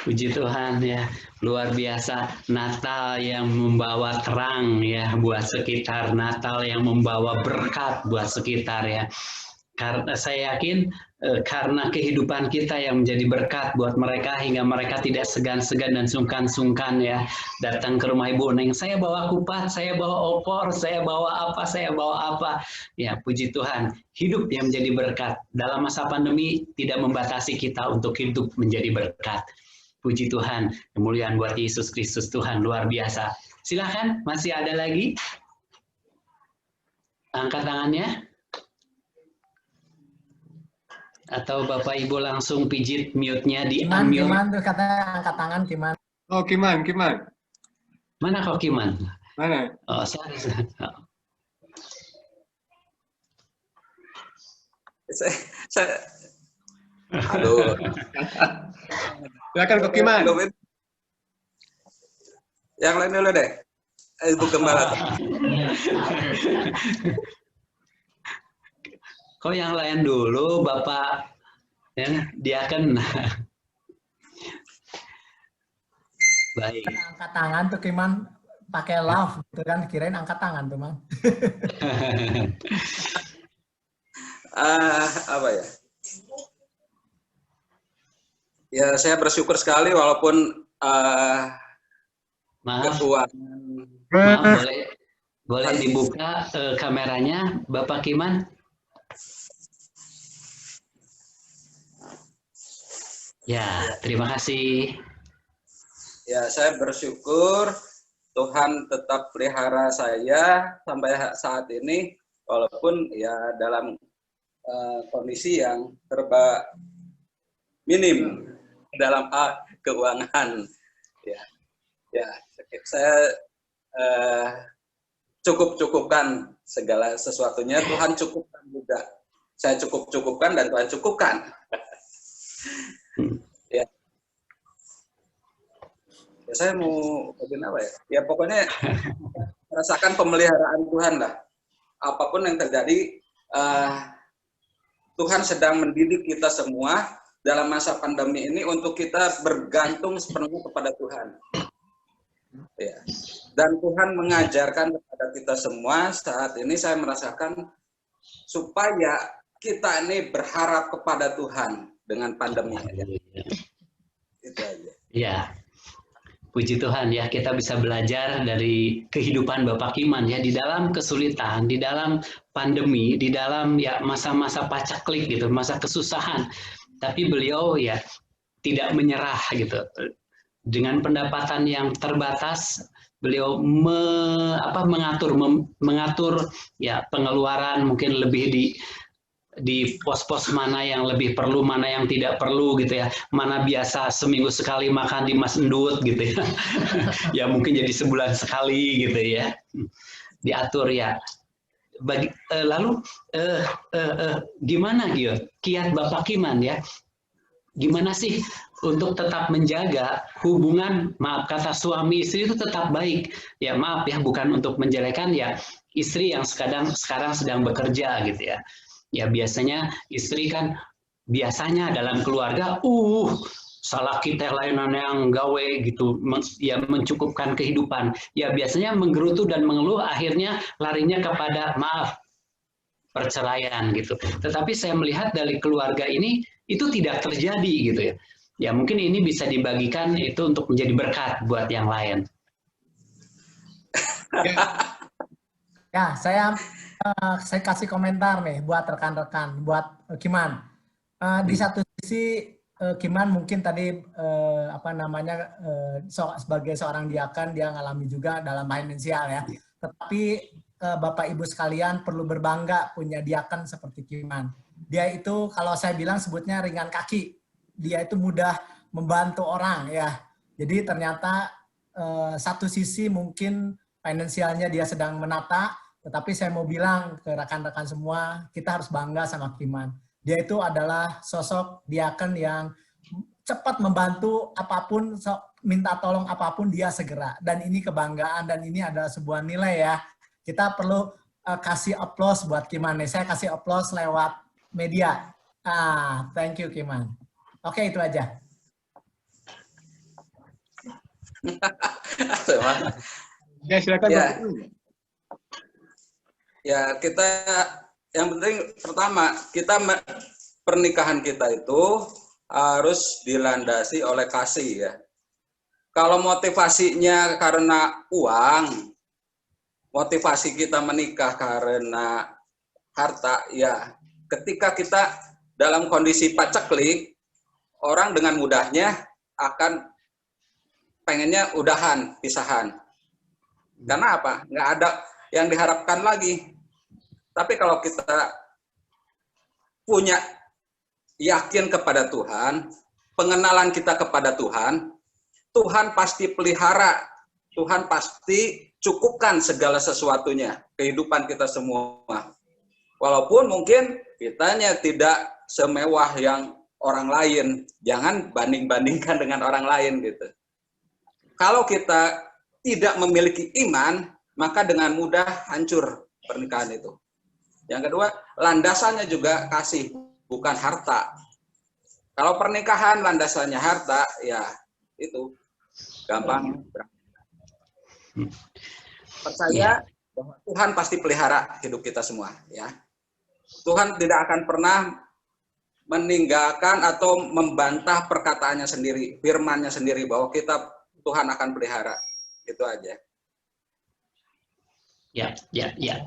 Puji Tuhan ya, luar biasa. Natal yang membawa terang ya buat sekitar, Natal yang membawa berkat buat sekitar ya. Karena saya yakin karena kehidupan kita yang menjadi berkat buat mereka hingga mereka tidak segan-segan dan sungkan-sungkan ya datang ke rumah Ibu Neng. Saya bawa kupat, saya bawa opor, saya bawa apa. Ya puji Tuhan, hidup yang menjadi berkat. Dalam masa pandemi tidak membatasi kita untuk hidup menjadi berkat. Puji Tuhan, kemuliaan buat Yesus Kristus, Tuhan luar biasa. Silakan, masih ada lagi? Angkat tangannya. Atau Bapak Ibu langsung pijit mute-nya di unmute. Kiman tuh katanya angkat tangan Kiman. Oh, Kiman. Mana kok Kiman? Mana? Oh, sorry. Aduh. Silakan kok Kiman. Yang lain dulu deh. Ibu Gembala. Kok yang lain dulu, Bapak? Ya, dia kan. Baik. Angkat tangan tuh Kiman pakai love, gitu kan? Kirain angkat tangan tuh, Man. Apa ya? Ya, saya bersyukur sekali walaupun keuangan. Maaf, boleh dibuka kameranya, Bapak Kiman? Ya, terima kasih. Ya, saya bersyukur Tuhan tetap pelihara saya sampai saat ini, walaupun ya dalam kondisi yang serba minim dalam keuangan. Ya, saya cukupkan segala sesuatunya. Tuhan cukupkan juga. Saya cukupkan dan Tuhan cukupkan. Ya, saya mau apa ya? Ya pokoknya merasakan pemeliharaan Tuhan lah. Apapun yang terjadi, Tuhan sedang mendidik kita semua dalam masa pandemi ini untuk kita bergantung sepenuhnya kepada Tuhan. Ya. Dan Tuhan mengajarkan kepada kita semua saat ini saya merasakan supaya kita ini berharap kepada Tuhan dengan pandemi. Itu aja. Ya, puji Tuhan ya, kita bisa belajar dari kehidupan Bapak Kiman ya, di dalam kesulitan, di dalam pandemi, di dalam ya masa-masa pacaklik gitu, masa kesusahan. Tapi beliau ya tidak menyerah gitu. Dengan pendapatan yang terbatas, beliau mengatur ya pengeluaran, mungkin lebih di pos-pos mana yang lebih perlu, mana yang tidak perlu gitu ya, mana biasa seminggu sekali makan di Mas Endut gitu ya, ya mungkin jadi sebulan sekali gitu ya, diatur ya. Lalu gimana gitu kiat Bapak Kiman ya, gimana sih untuk tetap menjaga hubungan, maaf kata suami istri itu tetap baik ya, maaf ya bukan untuk menjelekan ya istri yang sekarang sedang bekerja gitu ya. Ya biasanya istri kan biasanya dalam keluarga, salah kita lainan yang gawe gitu, ya mencukupkan kehidupan. Ya biasanya menggerutu dan mengeluh, akhirnya larinya kepada maaf, perceraian gitu. Tetapi saya melihat dari keluarga ini itu tidak terjadi gitu ya. Ya mungkin ini bisa dibagikan itu untuk menjadi berkat buat yang lain. Ya, saya kasih komentar nih buat rekan-rekan, buat Kiman. Di satu sisi Kiman mungkin tadi sebagai seorang diakan dia ngalami juga dalam finansial ya. Tetapi Bapak Ibu sekalian perlu berbangga punya diakan seperti Kiman. Dia itu kalau saya bilang sebutnya ringan kaki. Dia itu mudah membantu orang ya. Jadi ternyata satu sisi mungkin finansialnya dia sedang menata, tetapi saya mau bilang ke rekan-rekan semua, kita harus bangga sama Kiman. Dia itu adalah sosok diaken yang cepat membantu apapun, minta tolong apapun dia segera. Dan ini kebanggaan dan ini adalah sebuah nilai ya. Kita perlu kasih aplaus buat Kiman. Saya kasih aplaus lewat media. Thank you Kiman. Oke, itu aja. Ya, silakan. Ya, kita yang penting pertama, pernikahan kita itu harus dilandasi oleh kasih ya. Kalau motivasinya karena uang, motivasi kita menikah karena harta, ya ketika kita dalam kondisi paceklik, orang dengan mudahnya akan pengennya udahan, pisahan. Karena apa? Nggak ada yang diharapkan lagi. Tapi kalau kita punya yakin kepada Tuhan, pengenalan kita kepada Tuhan, Tuhan pasti pelihara, Tuhan pasti cukupkan segala sesuatunya, kehidupan kita semua. Walaupun mungkin kitanya tidak semewah yang orang lain, jangan banding-bandingkan dengan orang lain gitu. Kalau kita tidak memiliki iman, maka dengan mudah hancur pernikahan itu. Yang kedua, landasannya juga kasih, bukan harta. Kalau pernikahan landasannya harta, ya itu gampang. Percaya bahwa Tuhan pasti pelihara hidup kita semua, ya. Tuhan tidak akan pernah meninggalkan atau membantah perkataannya sendiri, firman-Nya sendiri bahwa Tuhan akan pelihara. Itu aja. Ya.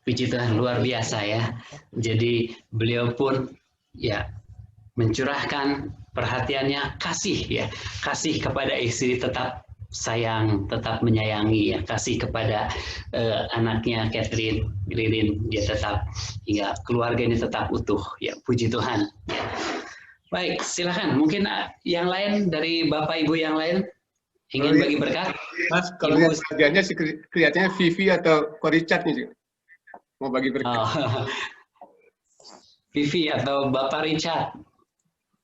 Puji Tuhan, luar biasa ya. Jadi beliau pun ya mencurahkan perhatiannya, kasih kepada istri, tetap sayang, tetap menyayangi ya, kasih kepada anaknya Catherine, Ririn, dia tetap hingga keluarga ini tetap utuh ya. Puji Tuhan. Ya. Baik, silakan. Mungkin yang lain dari Bapak Ibu yang lain ingin bagi berkat? Mas, kalau lihat wajahnya sih kelihatannya Vivi atau Ko Richard nih, mau bagi berkat. Vivi atau Bapak Richard,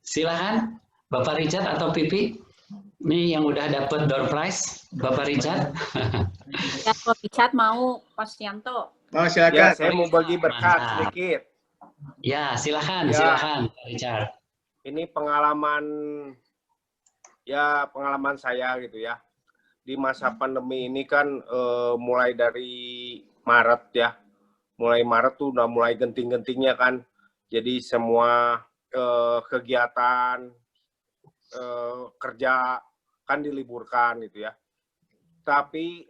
silakan Bapak Richard atau Vivi. Ini yang udah dapat door prize, Bapak Richard. Ya, Bapak Richard mau, Pak Sianto. Silakan. Ya, saya mau bagi berkat sedikit. Ya, silakan, silakan Pak Richard. Ini pengalaman saya gitu ya. Di masa pandemi ini kan mulai dari Maret ya. Mulai Maret tuh udah mulai genting-gentingnya kan. Jadi semua kegiatan kerja kan diliburkan gitu ya. Tapi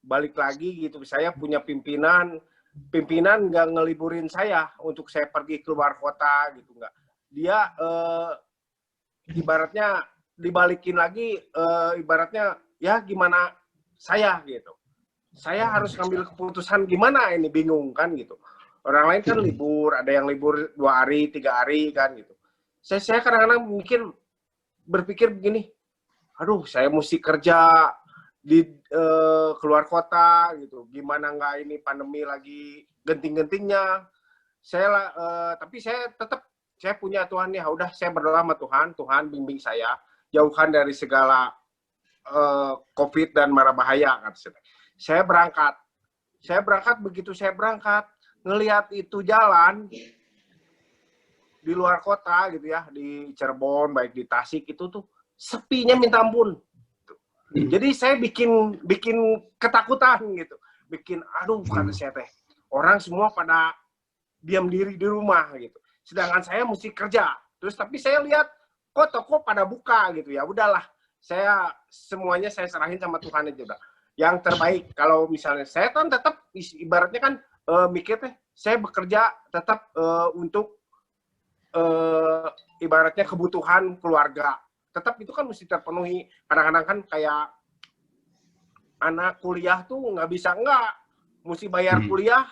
balik lagi gitu, saya punya pimpinan nggak ngeliburin saya untuk saya pergi keluar kota gitu, nggak. Dia ibaratnya dibalikin lagi, ibaratnya ya gimana saya gitu. Saya harus ngambil keputusan gimana ini, bingung kan gitu. Orang lain kan libur, ada yang libur 2 hari, 3 hari kan gitu. Saya kadang-kadang mungkin berpikir begini, aduh saya mesti kerja di keluar kota gitu. Gimana nggak ini pandemi lagi genting-gentingnya. Tapi saya tetap saya punya Tuhan ya, udah saya berdoa sama Tuhan, Tuhan bimbing saya, jauhkan dari segala COVID dan mara bahaya. Saya berangkat, begitu saya berangkat, ngelihat itu jalan di luar kota gitu ya, di Cirebon, baik di Tasik itu tuh sepinya minta ampun. Jadi saya bikin ketakutan gitu. Bikin aduh kata saya teh, orang semua pada diam diri di rumah gitu. Sedangkan saya mesti kerja. Terus tapi saya lihat kok toko pada buka gitu ya. Udahlah, semuanya saya serahin sama Tuhan aja udah. Yang terbaik kalau misalnya saya kan tetap ibaratnya kan mikir teh, saya bekerja tetap untuk ibaratnya kebutuhan keluarga. Tetap itu kan mesti terpenuhi. Kadang-kadang kan kayak anak kuliah tuh nggak bisa mesti bayar kuliah,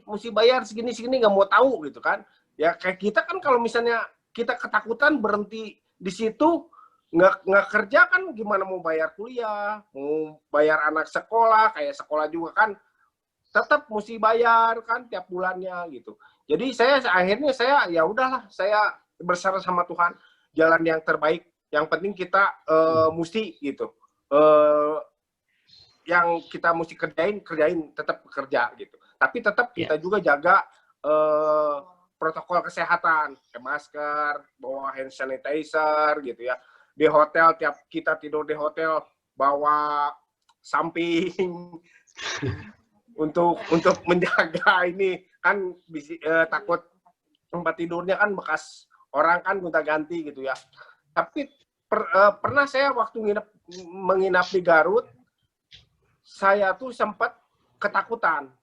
mesti bayar segini-segini nggak mau tahu gitu kan. Ya kayak kita kan kalau misalnya kita ketakutan berhenti di situ nggak kerja kan gimana mau bayar kuliah, mau bayar anak sekolah, kayak sekolah juga kan tetap mesti bayar kan tiap bulannya gitu. Jadi akhirnya ya udahlah, saya berserah sama Tuhan, jalan yang terbaik. Yang penting kita mesti gitu. Yang kita mesti kerjain tetap bekerja gitu. Tapi tetap kita juga jaga protokol kesehatan, kayak masker, bawa hand sanitizer gitu ya. Di hotel tiap kita tidur di hotel bawa samping untuk menjaga ini kan takut tempat tidurnya kan bekas orang kan gonta-ganti gitu ya. Tapi pernah saya waktu menginap di Garut, saya tuh sempat ketakutan.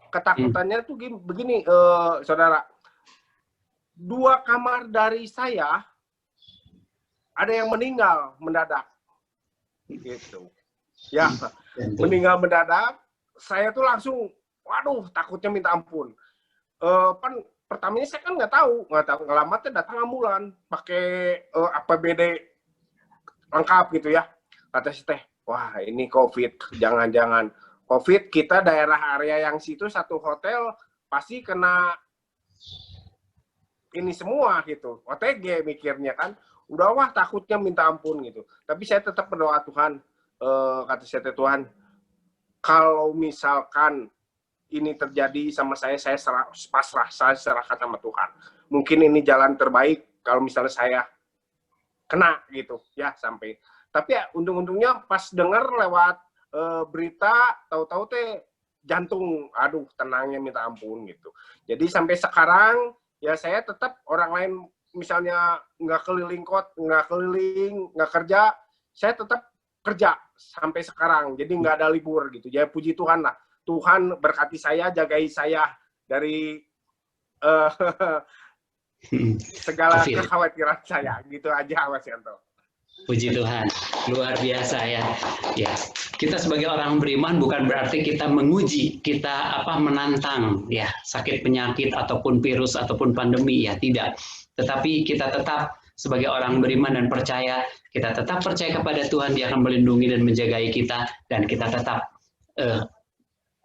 Ketakutannya tuh begini, saudara. 2 kamar dari saya ada yang meninggal mendadak, gitu. Ya, meninggal mendadak. Saya tuh langsung, waduh, takutnya minta ampun. Pertamanya saya kan nggak tahu, ngelamatnya datang ambulan, pakai APBD lengkap gitu ya. Kata si teh, wah ini COVID, jangan-jangan COVID kita daerah area yang situ satu hotel pasti kena ini semua gitu, OTG mikirnya kan. Udah wah takutnya minta ampun gitu. Tapi saya tetap berdoa Tuhan, kata saya Tuhan, kalau misalkan ini terjadi sama saya pasrah, saya serahkan sama Tuhan. Mungkin ini jalan terbaik kalau misalnya saya kena gitu ya sampai. Tapi ya untung-untungnya pas dengar lewat berita, tahu-tahu teh jantung, aduh tenangnya minta ampun gitu. Jadi sampai sekarang ya saya tetap orang lain misalnya nggak kerja, saya tetap kerja sampai sekarang. Jadi nggak ada libur gitu. Ya puji Tuhan lah. Tuhan berkati saya, jagai saya dari segala kekhawatiran saya. Gitu aja Mas Yanto. Puji Tuhan, luar biasa ya. Ya, kita sebagai orang beriman bukan berarti kita menguji, kita menantang ya sakit penyakit ataupun virus ataupun pandemi ya, tidak. Tetapi kita tetap sebagai orang beriman dan percaya, kita tetap percaya kepada Tuhan, Dia akan melindungi dan menjagai kita, dan kita tetap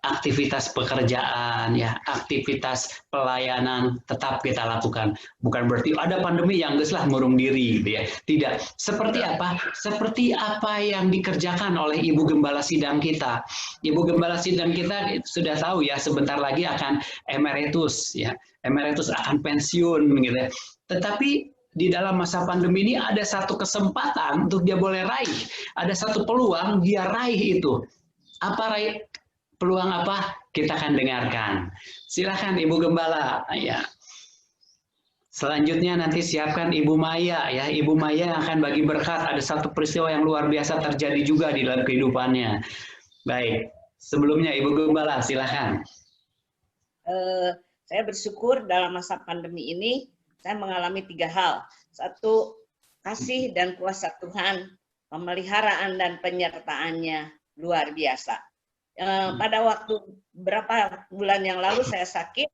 aktivitas pekerjaan ya, aktivitas pelayanan tetap kita lakukan. Bukan berarti ada pandemi yang geslah ngurung diri gitu ya. Tidak. Seperti apa? Seperti apa yang dikerjakan oleh Ibu Gembala Sidang kita. Ibu Gembala Sidang kita sudah tahu ya, sebentar lagi akan emeritus ya. Emeritus akan pensiun gitu ya. Tetapi di dalam masa pandemi ini ada satu kesempatan untuk dia boleh raih. Ada satu peluang dia raih itu. Apa raih? Peluang apa? Kita akan dengarkan. Silakan Ibu Gembala ya. Selanjutnya nanti siapkan Ibu Maya ya. Ibu Maya yang akan bagi berkat. Ada satu peristiwa yang luar biasa terjadi juga di dalam kehidupannya. Baik, sebelumnya Ibu Gembala silakan. Saya bersyukur dalam masa pandemi ini saya mengalami 3 hal. 1, kasih dan kuasa Tuhan, pemeliharaan dan penyertaannya luar biasa. Pada waktu berapa bulan yang lalu saya sakit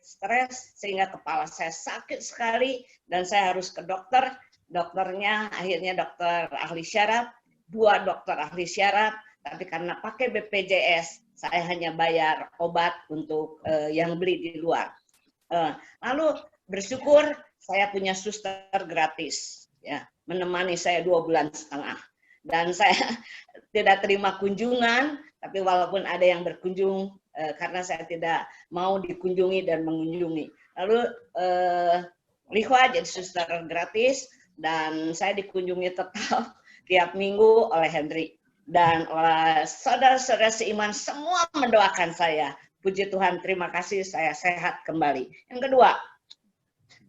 stres sehingga kepala saya sakit sekali dan saya harus ke dokter. Dokternya akhirnya dokter ahli syaraf, 2 dokter ahli syaraf, tapi karena pakai BPJS saya hanya bayar obat untuk yang beli di luar. Lalu bersyukur saya punya suster gratis ya, menemani saya 2,5 bulan. Dan saya tidak terima kunjungan, tapi walaupun ada yang berkunjung karena saya tidak mau dikunjungi dan mengunjungi. Lalu Lihwa jadi suster gratis dan saya dikunjungi tetap tiap minggu oleh Henry dan oleh saudara-saudara seiman semua mendoakan saya. Puji Tuhan, terima kasih saya sehat kembali. Yang kedua,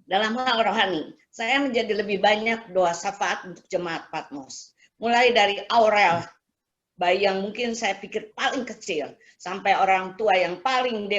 dalam hal rohani, saya menjadi lebih banyak doa syafaat untuk jemaat Patmos. Mulai dari Aurel, bayi yang mungkin saya pikir paling kecil, sampai orang tua yang paling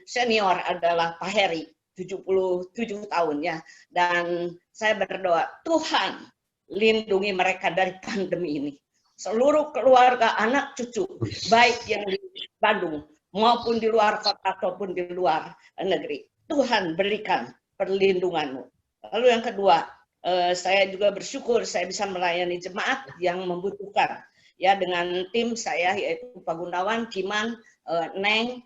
senior adalah Pak Heri, 77 tahun ya. Dan saya berdoa, Tuhan lindungi mereka dari pandemi ini. Seluruh keluarga, anak cucu, baik yang di Bandung maupun di luar kota ataupun di luar negeri. Tuhan berikan perlindungan-Mu. Lalu yang kedua, saya juga bersyukur saya bisa melayani jemaat yang membutuhkan. Ya, dengan tim saya yaitu Pak Gunawan, Kiman, Neng,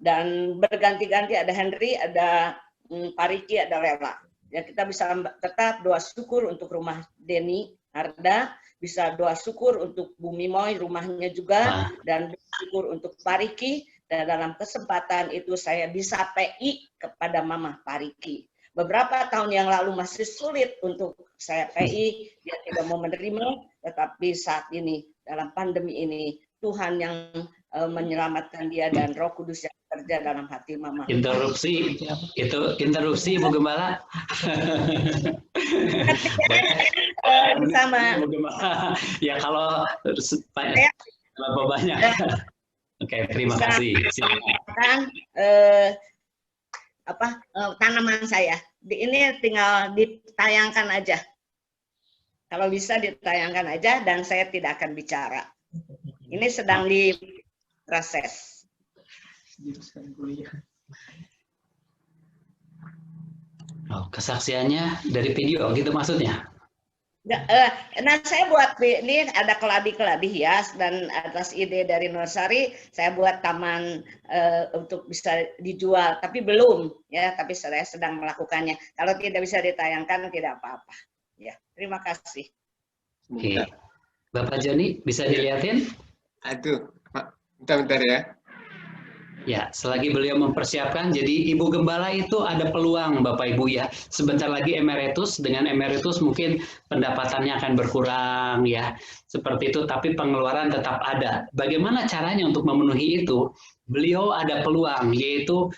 dan berganti-ganti ada Henry, ada Pak Riki, ada Lela. Ya, kita bisa tetap doa syukur untuk rumah Denny Arda, bisa doa syukur untuk Bu Mimoy, rumahnya juga, dan doa syukur untuk Pak Riki. Dan dalam kesempatan itu saya bisa PI kepada Mama Pak Riki. Beberapa tahun yang lalu masih sulit untuk saya PI, dia tidak mau menerima, tetapi saat ini dalam pandemi ini Tuhan yang menyelamatkan dia dan Roh Kudus yang bekerja dalam hati Mama. Interupsi, itu interupsi Bu Gembala. Sama. Ya kalau berapa banyak. Oke, terima kasih. Silakan. Tanaman saya. Ini tinggal ditayangkan aja. Kalau bisa ditayangkan aja dan saya tidak akan bicara. Ini sedang diproses. Oh, kesaksiannya dari video gitu maksudnya? Nah, saya buat ini ada keladi-keladi hias dan atas ide dari Nursari saya buat taman untuk bisa dijual, tapi belum ya, tapi saya sedang melakukannya. Kalau tidak bisa ditayangkan tidak apa-apa. Ya, terima kasih. Oke. Bapak Joni bisa dilihatin? Aduh, bentar ya. Ya, selagi beliau mempersiapkan, jadi Ibu Gembala itu ada peluang Bapak Ibu ya. Sebentar lagi emeritus, dengan emeritus mungkin pendapatannya akan berkurang ya. Seperti itu, tapi pengeluaran tetap ada. Bagaimana caranya untuk memenuhi itu? Beliau ada peluang, yaitu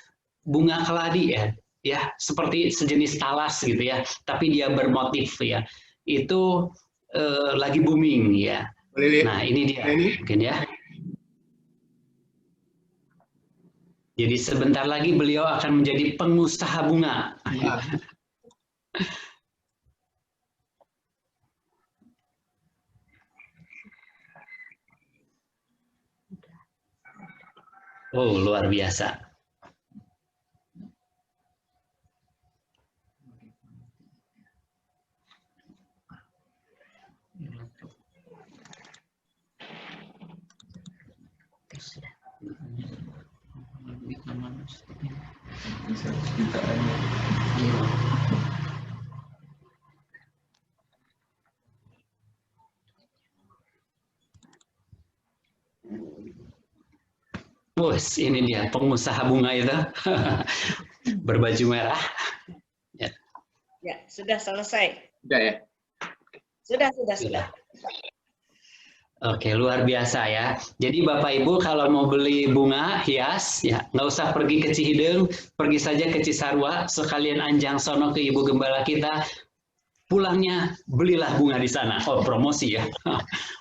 bunga keladi ya. Ya, seperti sejenis talas gitu ya. Tapi dia bermotif ya. Itu lagi booming ya. Nah, ini dia mungkin ya. Jadi sebentar lagi beliau akan menjadi pengusaha bunga. Oh, luar biasa. Bos, ini dia pengusaha bunga itu berbaju merah. Ya. Ya, sudah selesai. Sudah ya. Sudah. Oke, luar biasa ya. Jadi Bapak Ibu kalau mau beli bunga hias, ya nggak usah pergi ke Cihideng, pergi saja ke Cisarua, sekalian anjang sono ke Ibu Gembala kita. Pulangnya belilah bunga di sana. Oh, promosi ya.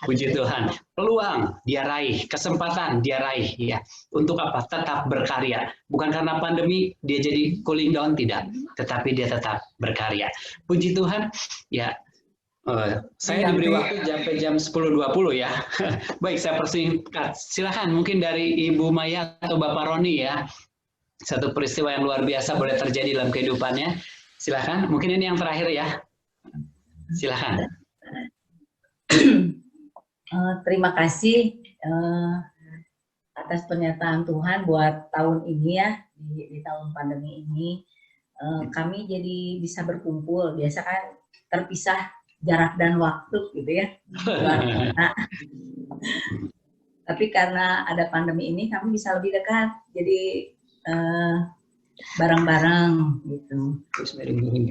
Puji Tuhan. Peluang dia raih, kesempatan dia raih ya. Untuk apa? Tetap berkarya. Bukan karena pandemi dia jadi cooling down, tidak, tetapi dia tetap berkarya. Puji Tuhan ya. Saya diberi waktu sampai jam 10.20 ya. Baik, saya persingkat. Silakan mungkin dari Ibu Maya atau Bapak Roni ya. Satu peristiwa yang luar biasa boleh terjadi dalam kehidupannya. Silakan. Mungkin ini yang terakhir ya. Silakan. Terima kasih atas pernyataan Tuhan buat tahun ini ya, di tahun pandemi ini. Kami jadi bisa berkumpul. Biasa kan terpisah jarak dan waktu gitu ya. Tapi karena ada pandemi ini kami bisa lebih dekat. Jadi bareng-bareng gitu.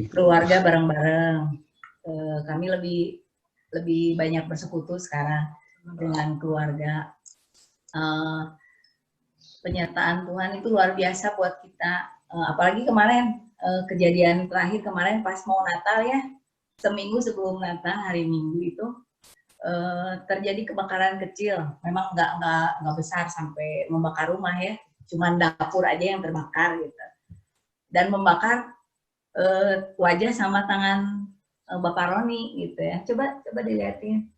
Keluarga bareng-bareng. Kami lebih banyak bersekutu sekarang dengan keluarga. Penyertaan Tuhan itu luar biasa buat kita. Apalagi kemarin kejadian terakhir kemarin pas mau Natal ya, seminggu sebelum Natal hari Minggu itu terjadi kebakaran kecil. Memang nggak besar sampai membakar rumah ya, cuman dapur aja yang terbakar gitu. Dan membakar wajah sama tangan Bapak Roni gitu ya. Coba dilihatin.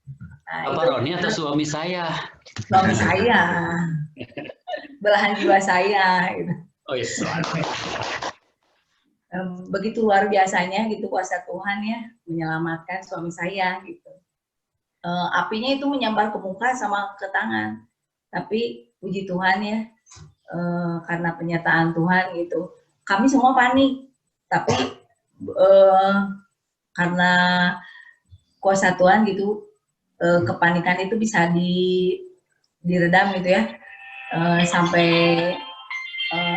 Nah, Bapak Roni atau suami saya? Suami saya. Belahan jiwa saya gitu. Oh iya, begitu luar biasanya gitu kuasa Tuhan ya menyelamatkan suami saya gitu. Apinya itu menyambar ke muka sama ke tangan, tapi puji Tuhan ya karena penyataan Tuhan gitu. Kami semua panik, tapi karena kuasa Tuhan gitu kepanikan itu bisa diredam gitu ya. Sampai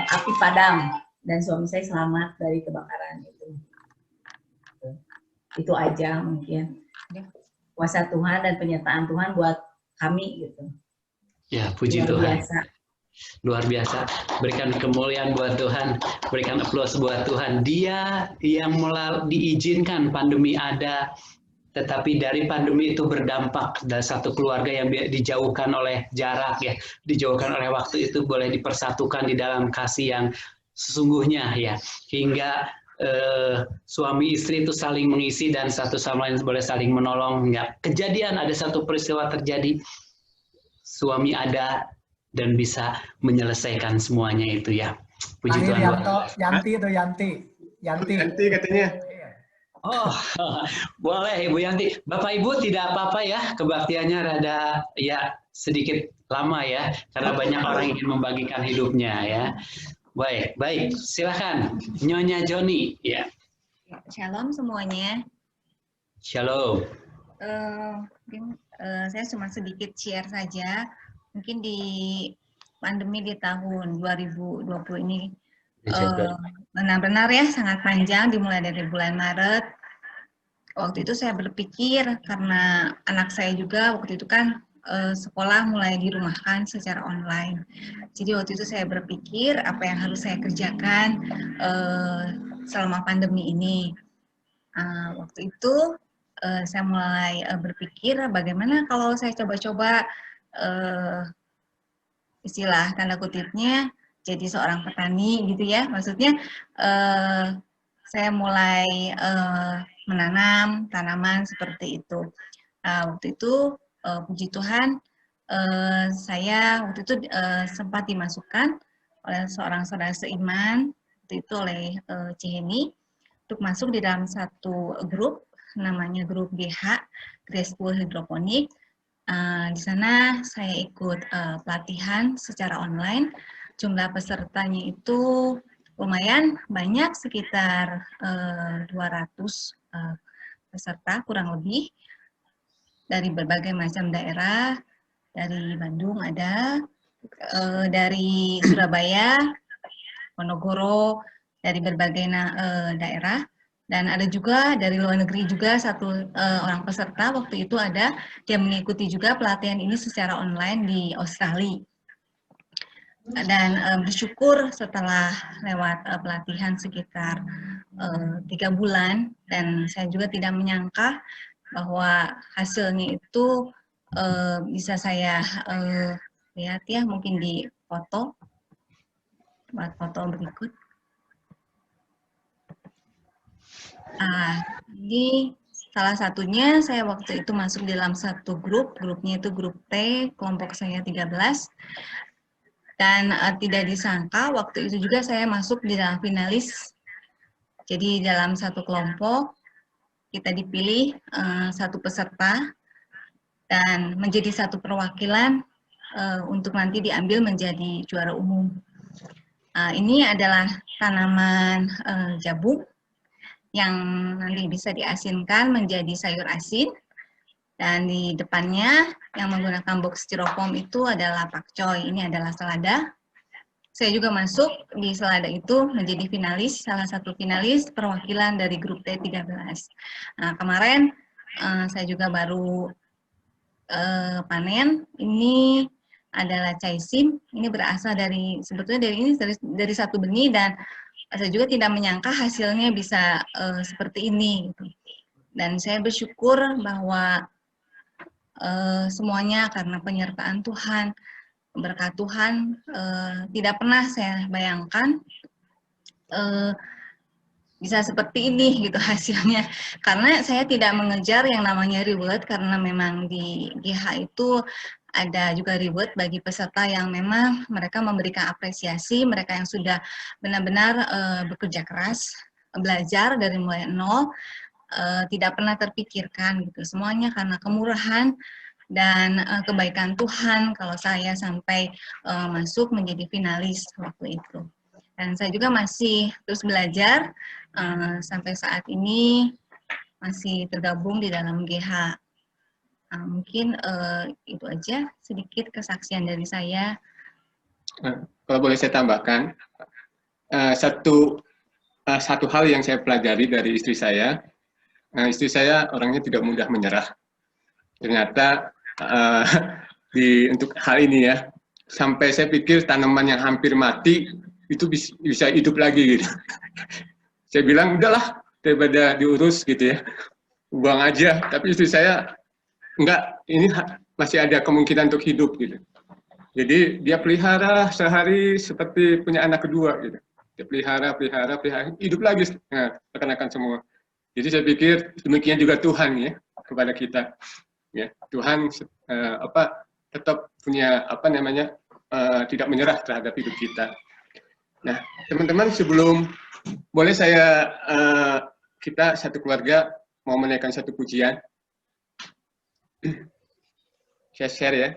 api padam dan suami saya selamat dari kebakaran itu. Itu aja mungkin kuasa Tuhan dan penyataan Tuhan buat kami gitu. Ya, puji Tuhan. Luar biasa. Berikan kemuliaan buat Tuhan, berikan aplaus buat Tuhan. Dia yang diizinkan pandemi ada, tetapi dari pandemi itu berdampak dari satu keluarga yang dijauhkan oleh jarak ya, dijauhkan oleh waktu itu boleh dipersatukan di dalam kasih yang sesungguhnya ya, hingga suami istri itu saling mengisi dan satu sama lain boleh saling menolong ya. Kejadian ada satu peristiwa terjadi, suami ada dan bisa menyelesaikan semuanya itu ya. Puji Tuhan. Yanti katanya. Oh, boleh Ibu Yanti. Bapak Ibu tidak apa-apa ya, kebaktiannya rada ya sedikit lama ya, karena banyak orang ingin membagikan hidupnya ya. Baik, silakan Nyonya Joni ya. Shalom semuanya. Shalom. Mungkin saya cuma sedikit share saja. Mungkin di pandemi di tahun 2020 ini benar-benar ya sangat panjang, dimulai dari bulan Maret. Waktu itu saya berpikir karena anak saya juga waktu itu kan sekolah mulai dirumahkan secara online. Jadi waktu itu saya berpikir apa yang harus saya kerjakan selama pandemi ini. Waktu itu saya mulai berpikir bagaimana kalau saya coba-coba istilah tanda kutipnya jadi seorang petani gitu ya, maksudnya saya mulai menanam tanaman seperti itu. Waktu itu puji Tuhan saya waktu itu sempat dimasukkan oleh seorang saudara seiman, waktu itu oleh Ciheni, untuk masuk di dalam satu grup namanya grup GH, Graceful Hydroponic. Di sana saya ikut pelatihan secara online. Jumlah pesertanya itu lumayan banyak, sekitar 200 peserta kurang lebih dari berbagai macam daerah. Dari Bandung ada, dari Surabaya, Ponorogo, dari berbagai daerah. Dan ada juga dari luar negeri juga satu orang peserta waktu itu ada, dia mengikuti juga pelatihan ini secara online di Australia. Dan bersyukur setelah lewat pelatihan sekitar 3 bulan, dan saya juga tidak menyangka bahwa hasilnya itu bisa saya lihat ya, mungkin di foto, buat foto berikut. Ini salah satunya saya waktu itu masuk dalam satu grupnya itu grup T, kelompok saya 13. Dan tidak disangka waktu itu juga saya masuk di dalam finalis. Jadi dalam satu kelompok kita dipilih satu peserta dan menjadi satu perwakilan untuk nanti diambil menjadi juara umum. Ini adalah tanaman jabu yang nanti bisa diasinkan menjadi sayur asin. Dan di depannya yang menggunakan box styrofoam itu adalah pakcoy. Ini adalah selada. Saya juga masuk di selada itu menjadi finalis, salah satu finalis perwakilan dari grup T13. Nah, kemarin saya juga baru panen. Ini adalah caisim. Ini berasal dari, sebetulnya dari satu benih, dan saya juga tidak menyangka hasilnya bisa seperti ini. Gitu. Dan saya bersyukur bahwa semuanya karena penyertaan Tuhan, berkat Tuhan, tidak pernah saya bayangkan bisa seperti ini gitu hasilnya. Karena saya tidak mengejar yang namanya reward, karena memang di GH itu ada juga reward bagi peserta yang memang mereka memberikan apresiasi, mereka yang sudah benar-benar bekerja keras, belajar dari mulai nol, tidak pernah terpikirkan gitu. Semuanya karena kemurahan dan kebaikan Tuhan kalau saya sampai masuk menjadi finalis waktu itu. Dan saya juga masih terus belajar sampai saat ini masih tergabung di dalam GH. Mungkin itu aja sedikit kesaksian dari saya. Kalau boleh saya tambahkan, satu hal yang saya pelajari dari istri saya orangnya tidak mudah menyerah. Ternyata untuk hal ini ya, sampai saya pikir tanaman yang hampir mati itu bisa hidup lagi gitu. Saya bilang udahlah, daripada diurus gitu ya, buang aja. Tapi istri saya enggak, ini masih ada kemungkinan untuk hidup gitu. Jadi dia pelihara sehari seperti punya anak kedua gitu. Dia pelihara, hidup lagi rekan-rekan semua. Jadi saya pikir demikian juga Tuhan ya kepada kita. Ya, Tuhan tetap punya tidak menyerah terhadap hidup kita. Nah, teman-teman, sebelum boleh kita satu keluarga mau menaikkan satu pujian. Saya share ya.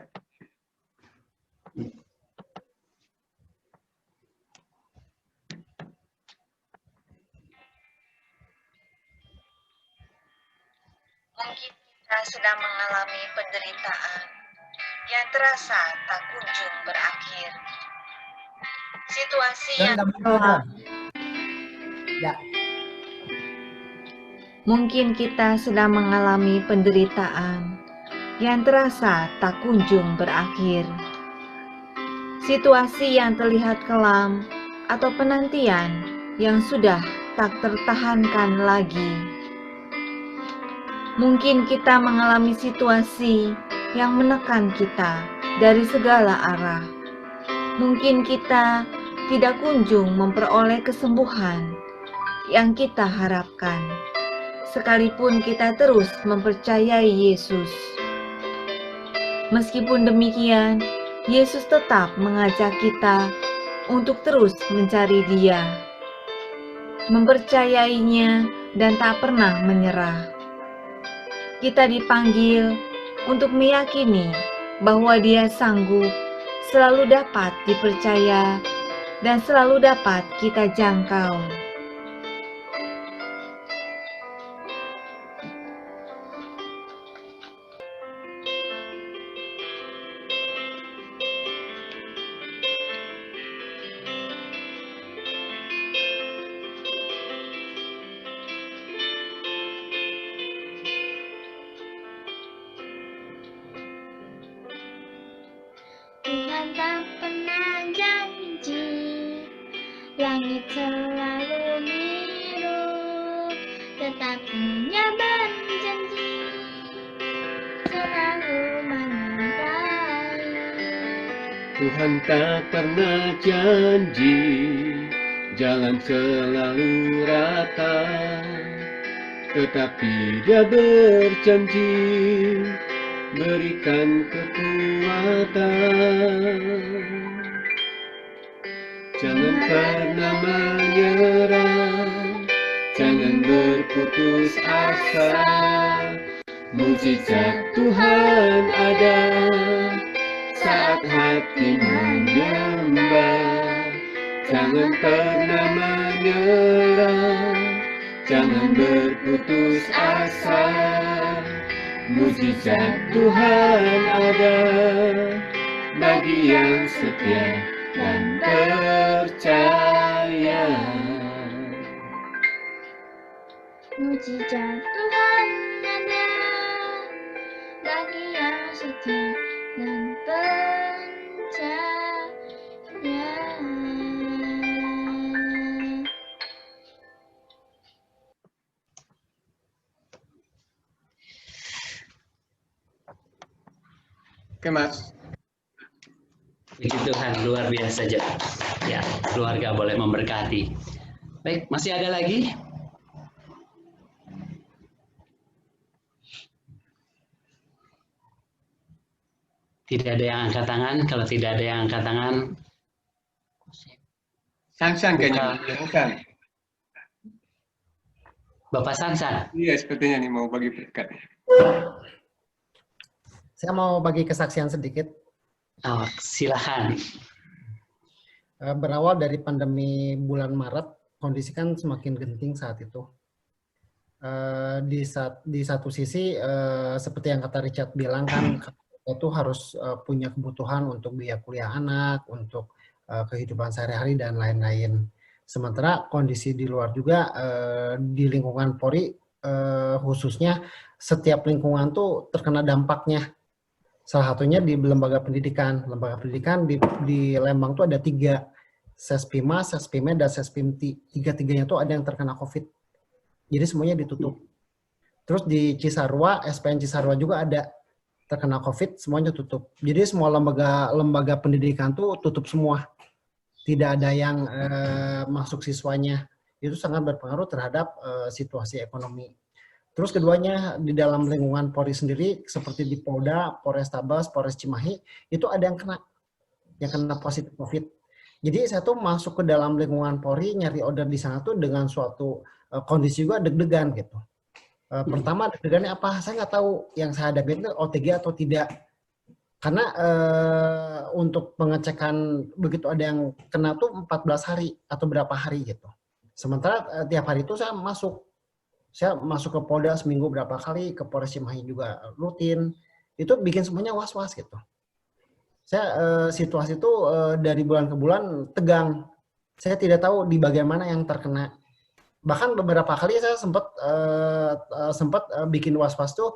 Mungkin kita sedang mengalami penderitaan yang terasa tak kunjung berakhir. Situasi yang Mungkin kita sedang mengalami penderitaan yang terasa tak kunjung berakhir. Situasi yang terlihat kelam atau penantian yang sudah tak tertahankan lagi. Mungkin kita mengalami situasi yang menekan kita dari segala arah. Mungkin kita tidak kunjung memperoleh kesembuhan yang kita harapkan, sekalipun kita terus mempercayai Yesus. Meskipun demikian, Yesus tetap mengajak kita untuk terus mencari Dia, mempercayainya dan tak pernah menyerah. Kita dipanggil untuk meyakini bahwa Dia sanggup, selalu dapat dipercaya, dan selalu dapat kita jangkau. Tuhan tak pernah janji, langit selalu biru, tetapi Dia berjanji selalu menyertai. Tuhan tak pernah janji, jalan selalu rata, tetapi Dia berjanji berikan kekuatan. Jangan pernah menyerah, jangan berputus asa. Mukjizat Tuhan ada saat hati menyembah. Jangan pernah menyerah, jangan berputus asa. Mujizat Tuhan ada bagi yang setia dan percaya. Mujizat Tuhan ada bagi yang setia dan percaya. Oke, Mas. Puji Tuhan, luar biasa aja. Ya, keluarga boleh memberkati. Baik, masih ada lagi? Tidak ada yang angkat tangan. Kalau tidak ada yang angkat tangan, Sansan kayaknya. Sansan. Bapak Sansan. Iya, sepertinya nih mau bagi berkat. Saya mau bagi kesaksian sedikit. Oh, silahkan. Berawal dari pandemi bulan Maret, kondisi kan semakin genting saat itu. Di satu sisi, seperti yang kata Richard bilang kan, itu harus punya kebutuhan untuk biaya kuliah anak, untuk kehidupan sehari-hari dan lain-lain. Sementara kondisi di luar juga di lingkungan Polri khususnya setiap lingkungan tuh terkena dampaknya. Salah satunya di lembaga pendidikan. Lembaga pendidikan di Lembang tuh ada 3, Sespima, Sespimed, dan Sespimti. 3-3-nya tuh ada yang terkena COVID. Jadi semuanya ditutup. Terus di Cisarua, SPN Cisarua juga ada terkena COVID, semuanya tutup. Jadi semua lembaga pendidikan tuh tutup semua. Tidak ada yang masuk siswanya. Itu sangat berpengaruh terhadap situasi ekonomi. Terus keduanya di dalam lingkungan Polri sendiri, seperti di Polda, Polrestabes, Polres Cimahi, itu ada yang kena positif COVID. Jadi saya tuh masuk ke dalam lingkungan Polri, nyari order di sana tuh dengan suatu kondisi juga deg-degan gitu. Pertama deg-degannya apa? Saya nggak tahu yang saya hadapi itu OTG atau tidak. Karena untuk pengecekan begitu ada yang kena tuh 14 hari atau berapa hari gitu. Sementara tiap hari itu saya masuk ke Polda seminggu berapa kali, ke Polres Cimahi juga rutin. Itu bikin semuanya was-was gitu. Saya situasi itu dari bulan ke bulan tegang. Saya tidak tahu di bagian mana yang terkena. Bahkan beberapa kali saya sempat bikin was-was tuh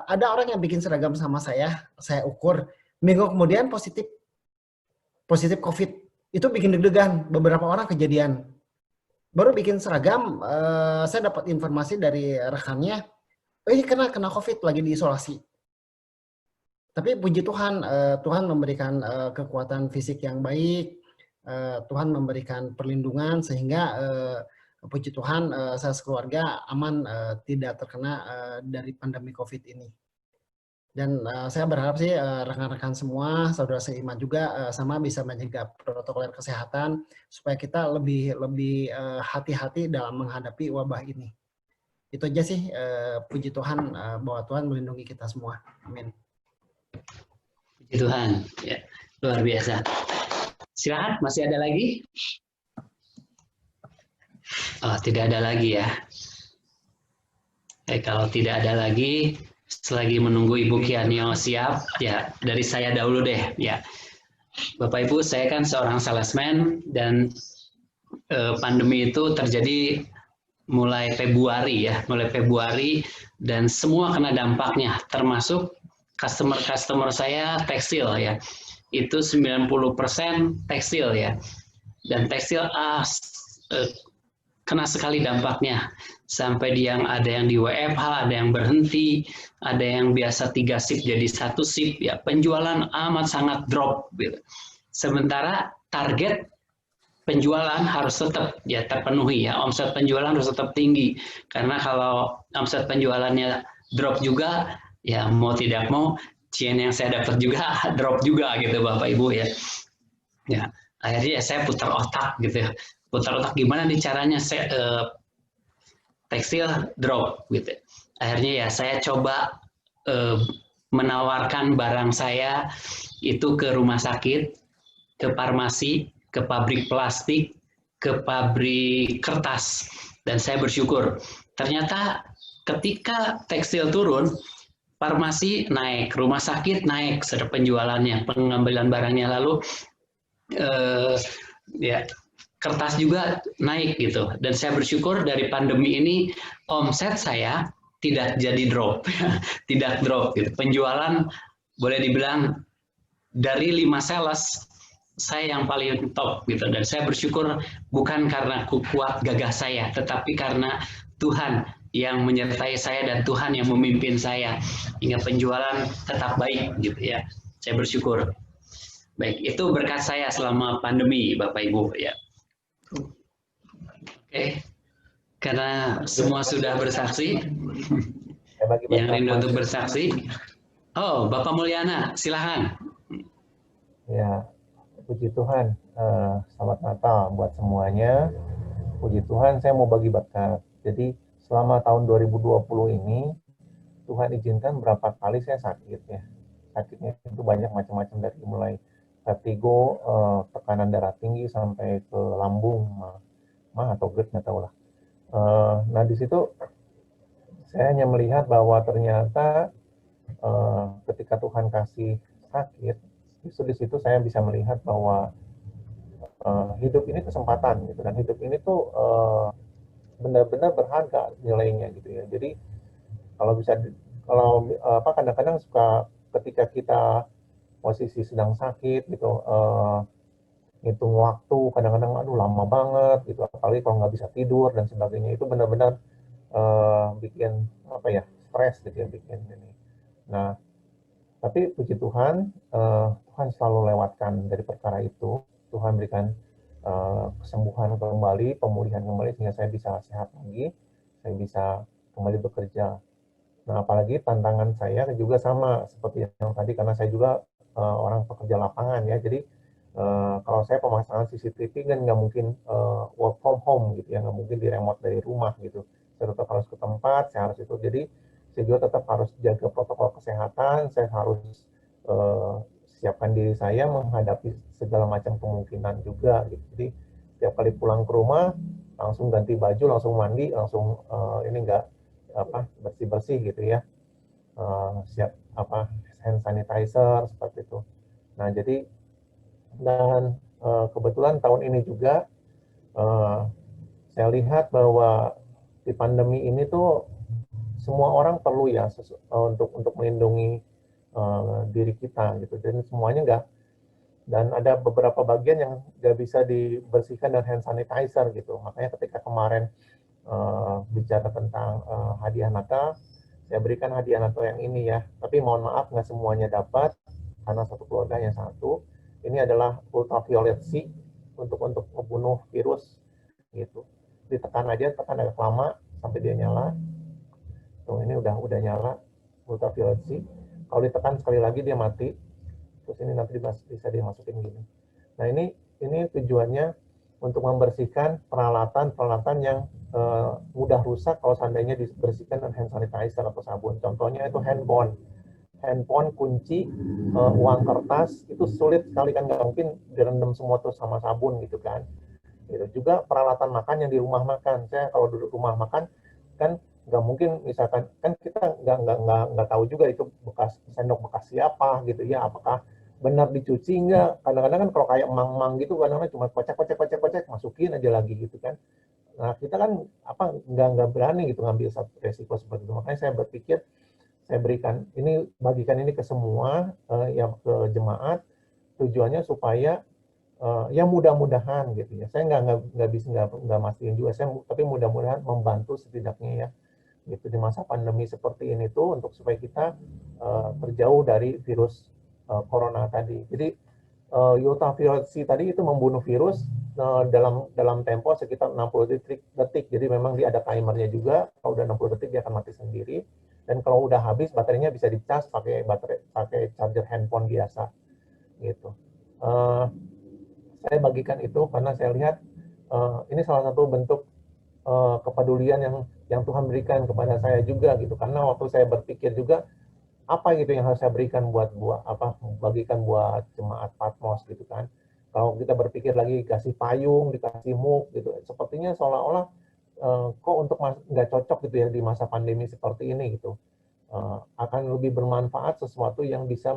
ada orang yang bikin seragam sama saya ukur. Minggu kemudian positif COVID. Itu bikin deg-degan. Beberapa orang kejadian. Baru bikin seragam, saya dapat informasi dari rekannya, ini kena COVID, lagi diisolasi. Tapi puji Tuhan, Tuhan memberikan kekuatan fisik yang baik, Tuhan memberikan perlindungan, sehingga puji Tuhan saya sekeluarga aman, tidak terkena dari pandemi COVID ini. Dan saya berharap sih rekan-rekan semua, saudara seiman juga sama bisa menjaga protokol kesehatan supaya kita lebih hati-hati dalam menghadapi wabah ini. Itu aja sih, puji Tuhan bahwa Tuhan melindungi kita semua. Amin. Puji Tuhan, ya, luar biasa. Silakan, masih ada lagi? Oh, tidak ada lagi ya. Kalau tidak ada lagi, selagi menunggu Ibu Kianio siap, ya dari saya dahulu deh, ya. Bapak Ibu, saya kan seorang salesman dan pandemi itu terjadi mulai Februari ya, dan semua kena dampaknya, termasuk customer saya tekstil ya. Itu 90% tekstil ya. Dan tekstil kena sekali dampaknya. Sampai ada yang di WFH, ada yang berhenti, ada yang biasa 3 shift jadi 1 shift, ya penjualan amat sangat drop gitu. Sementara target penjualan harus tetap ya terpenuhi ya, omset penjualan harus tetap tinggi, karena kalau omset penjualannya drop juga, ya mau tidak mau chain yang saya dapat juga drop juga gitu Bapak Ibu ya. Ya akhirnya saya putar otak gitu, gimana nih caranya saya tekstil drop gitu. Akhirnya ya saya coba menawarkan barang saya itu ke rumah sakit, ke farmasi, ke pabrik plastik, ke pabrik kertas, dan saya bersyukur ternyata ketika tekstil turun, farmasi naik, rumah sakit naik, penjualannya, pengambilan barangnya, lalu ya kertas juga naik gitu. Dan saya bersyukur dari pandemi ini omset saya tidak jadi drop, tidak drop gitu. Penjualan boleh dibilang dari 5 sales saya yang paling top gitu, dan saya bersyukur bukan karena kuat gagah saya, tetapi karena Tuhan yang menyertai saya dan Tuhan yang memimpin saya hingga penjualan tetap baik gitu ya. Saya bersyukur. Baik, itu berkat saya selama pandemi, Bapak Ibu ya. Oke. Karena semua sudah bersaksi, yang rindu untuk bersaksi. Oh, Bapak Mulyana, silahkan. Ya, puji Tuhan. Selamat Natal buat semuanya. Puji Tuhan, saya mau bagi berkat. Jadi selama tahun 2020 ini, Tuhan izinkan berapa kali saya sakit ya. Sakitnya itu banyak macam-macam, dari mulai vertigo, tekanan darah tinggi sampai ke lambung, mah atau GERD, nggak tahu lah. Nah di situ saya hanya melihat bahwa ternyata ketika Tuhan kasih sakit, justru di situ saya bisa melihat bahwa hidup ini kesempatan gitu, dan hidup ini tuh benar-benar berharga nilainya gitu ya. Jadi kadang-kadang suka ketika kita posisi sedang sakit gitu, ngitung waktu kadang-kadang aduh lama banget gitu, apalagi kalau nggak bisa tidur dan sebagainya, itu benar-benar bikin stres gitu ya, bikin ini. Nah tapi puji Tuhan, Tuhan selalu lewatkan dari perkara itu. Tuhan berikan kesembuhan kembali, pemulihan kembali, sehingga saya bisa sehat lagi, saya bisa kembali bekerja. Nah apalagi tantangan saya juga sama seperti yang tadi, karena saya juga orang pekerja lapangan ya. Jadi kalau saya pemasangan CCTV kan nggak mungkin work from home gitu ya, nggak mungkin di remote dari rumah gitu. Saya tetap harus ke tempat, saya harus itu. Jadi saya juga tetap harus jaga protokol kesehatan, saya harus siapkan diri saya menghadapi segala macam kemungkinan juga gitu. Jadi setiap kali pulang ke rumah langsung ganti baju, langsung mandi, langsung bersih-bersih gitu ya. Siap hand sanitizer seperti itu. Nah, jadi dan kebetulan tahun ini juga saya lihat bahwa di pandemi ini tuh semua orang perlu ya untuk melindungi diri kita gitu, dan semuanya enggak, dan ada beberapa bagian yang nggak bisa dibersihkan dengan hand sanitizer gitu. Makanya ketika kemarin bicara tentang hadiah Natal, saya berikan hadiah Natal yang ini ya, tapi mohon maaf nggak semuanya dapat karena satu keluarga yang satu. Ini adalah ultraviolet C untuk membunuh virus gitu. Ditekan aja, tekan agak lama sampai dia nyala. Tuh ini udah nyala ultraviolet C. Kalau ditekan sekali lagi dia mati. Terus ini nanti bisa dimasukin gini. Nah ini tujuannya untuk membersihkan peralatan yang mudah rusak kalau seandainya dibersihkan dengan hand sanitizer atau sabun. Contohnya itu handphone, kunci, uang kertas, itu sulit sekali kan, nggak mungkin direndam semua terus sama sabun gitu kan. Gitu. Juga peralatan makan yang di rumah makan. Saya kalau duduk rumah makan kan nggak mungkin, misalkan kan kita nggak tahu juga itu bekas sendok bekas siapa gitu ya, apakah benar dicuci nggak. Kadang-kadang kan kalau kayak emang-emang gitu kadang-kadang cuma kocek masukin aja lagi gitu kan. Nah kita kan nggak berani gitu ngambil satu resiko seperti itu. Makanya saya berpikir saya bagikan ini ke semua yang ke jemaat, tujuannya supaya ya mudah-mudahan gitu ya. Saya nggak mastiin juga, tapi mudah-mudahan membantu setidaknya ya gitu di masa pandemi seperti ini tuh, untuk supaya kita terjauh dari virus corona tadi. Jadi ultraviolet C tadi itu membunuh virus dalam tempo sekitar 60 detik. Jadi memang dia ada timernya juga. Kalau udah 60 detik dia akan mati sendiri. Dan kalau udah habis baterainya bisa dicas pakai charger handphone biasa gitu. Saya bagikan itu karena saya lihat ini salah satu bentuk kepedulian yang Tuhan berikan kepada saya juga gitu. Karena waktu saya berpikir juga apa gitu yang harus saya berikan bagikan buat jemaat Patmos gitu kan. Kalau kita berpikir lagi kasih payung, dikasih muk gitu, sepertinya seolah-olah kok untuk nggak cocok gitu ya di masa pandemi seperti ini gitu. akan lebih bermanfaat, sesuatu yang bisa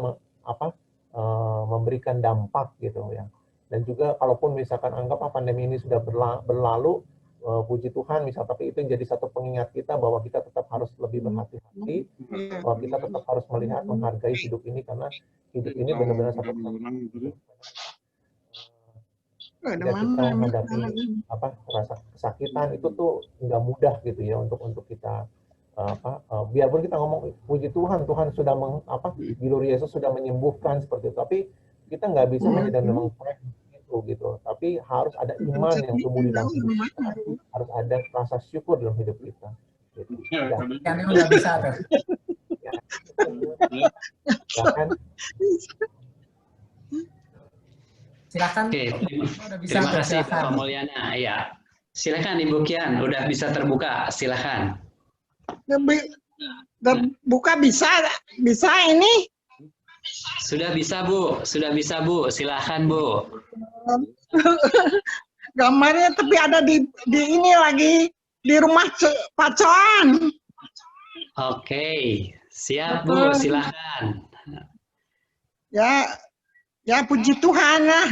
memberikan dampak gitu ya. Dan juga kalaupun misalkan anggap pandemi ini sudah berlalu, puji Tuhan misal, tapi itu jadi satu pengingat kita bahwa kita tetap harus lebih berhati-hati, bahwa kita tetap harus melihat, menghargai hidup ini, karena hidup ini benar-benar satu ketika kita menghadapi rasa kesakitan itu tuh nggak mudah gitu ya untuk kita biarpun kita ngomong puji Tuhan, Tuhan sudah Gilur Yesus sudah menyembuhkan seperti itu, tapi kita nggak bisa menjadi mengklaim gitu, tapi harus ada iman yang tumbuh di dalam hidup kita, harus ada rasa syukur dalam hidup kita. Gitu. Yang udah bisa tuh. Bahkan silakan. Oke, terima kasih Pak Mulyana. Ya, silakan Ibu Kian, udah bisa terbuka, silakan. Terbuka bisa ini? Sudah bisa Bu, silakan Bu. Gambarnya tapi ada di ini lagi di rumah Pak Coan. Oke, siap Bu, silakan. Ya puji Tuhan lah.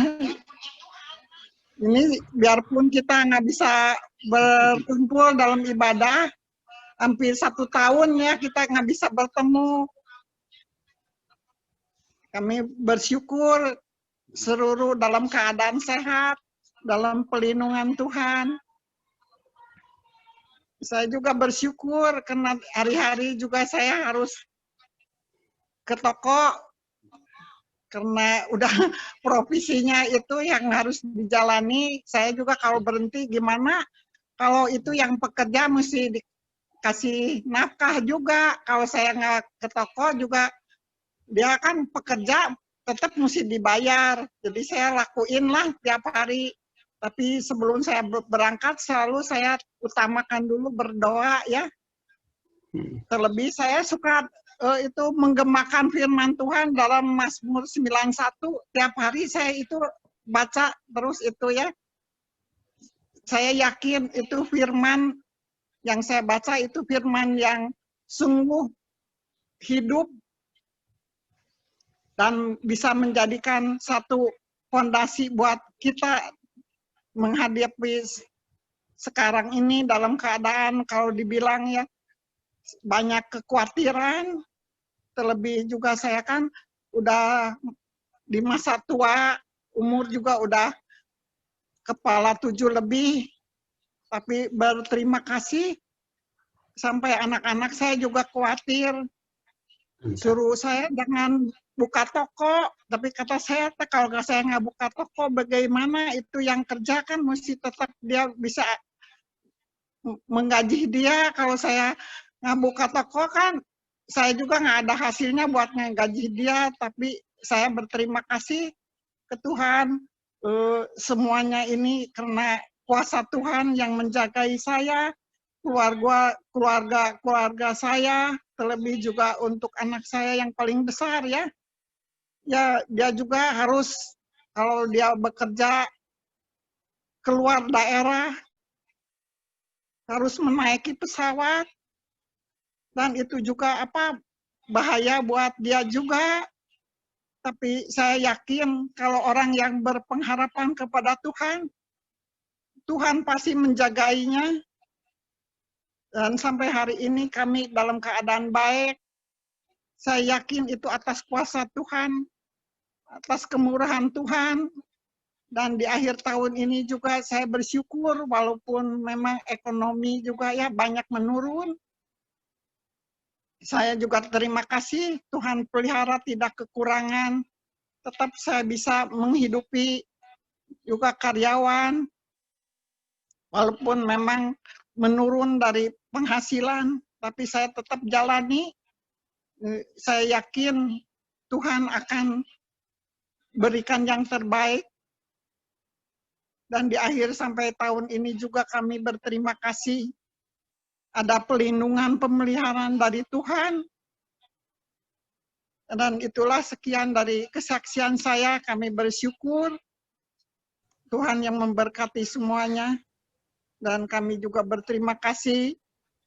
Ini biarpun kita nggak bisa berkumpul dalam ibadah, hampir 1 tahun ya kita nggak bisa bertemu. Kami bersyukur seluruh dalam keadaan sehat, dalam pelindungan Tuhan. Saya juga bersyukur karena hari-hari juga saya harus ke toko karena udah profesinya itu yang harus dijalani. Saya juga kalau berhenti gimana, kalau itu yang pekerja mesti dikasih nafkah juga. Kalau saya nggak ke toko juga, dia kan pekerja tetap mesti dibayar. Jadi saya lakuin lah tiap hari. Tapi sebelum saya berangkat selalu saya utamakan dulu berdoa ya. Terlebih saya suka itu menggemakan firman Tuhan dalam Mazmur 91. Tiap hari saya itu baca terus itu ya. Saya yakin itu firman yang saya baca itu firman yang sungguh hidup dan bisa menjadikan satu fondasi buat kita menghadapi sekarang ini dalam keadaan kalau dibilang ya banyak kekhawatiran, terlebih juga saya kan udah di masa tua, umur juga udah kepala 7 lebih, tapi berterima kasih sampai anak-anak saya juga khawatir, suruh saya jangan buka toko, tapi kata saya kalau saya nggak buka toko bagaimana, itu yang kerja kan mesti tetap dia bisa menggaji dia. Kalau saya nggak buka toko kan saya juga nggak ada hasilnya buat menggaji dia, tapi saya berterima kasih ke Tuhan semuanya ini karena kuasa Tuhan yang menjagai saya, keluarga saya, terlebih juga untuk anak saya yang paling besar ya. Ya, dia juga harus kalau dia bekerja keluar daerah harus menaiki pesawat, dan itu juga bahaya buat dia juga. Tapi saya yakin kalau orang yang berpengharapan kepada Tuhan, Tuhan pasti menjagainya. Dan sampai hari ini kami dalam keadaan baik. Saya yakin itu atas kuasa Tuhan, atas kemurahan Tuhan. Dan di akhir tahun ini juga saya bersyukur walaupun memang ekonomi juga ya banyak menurun. Saya juga terima kasih Tuhan pelihara tidak kekurangan. Tetap saya bisa menghidupi juga karyawan. Walaupun memang menurun dari penghasilan, tapi saya tetap jalani. Saya yakin Tuhan akan berikan yang terbaik. Dan di akhir sampai tahun ini juga kami berterima kasih. Ada pelindungan pemeliharaan dari Tuhan. Dan itulah sekian dari kesaksian saya. Kami bersyukur Tuhan yang memberkati semuanya. Dan kami juga berterima kasih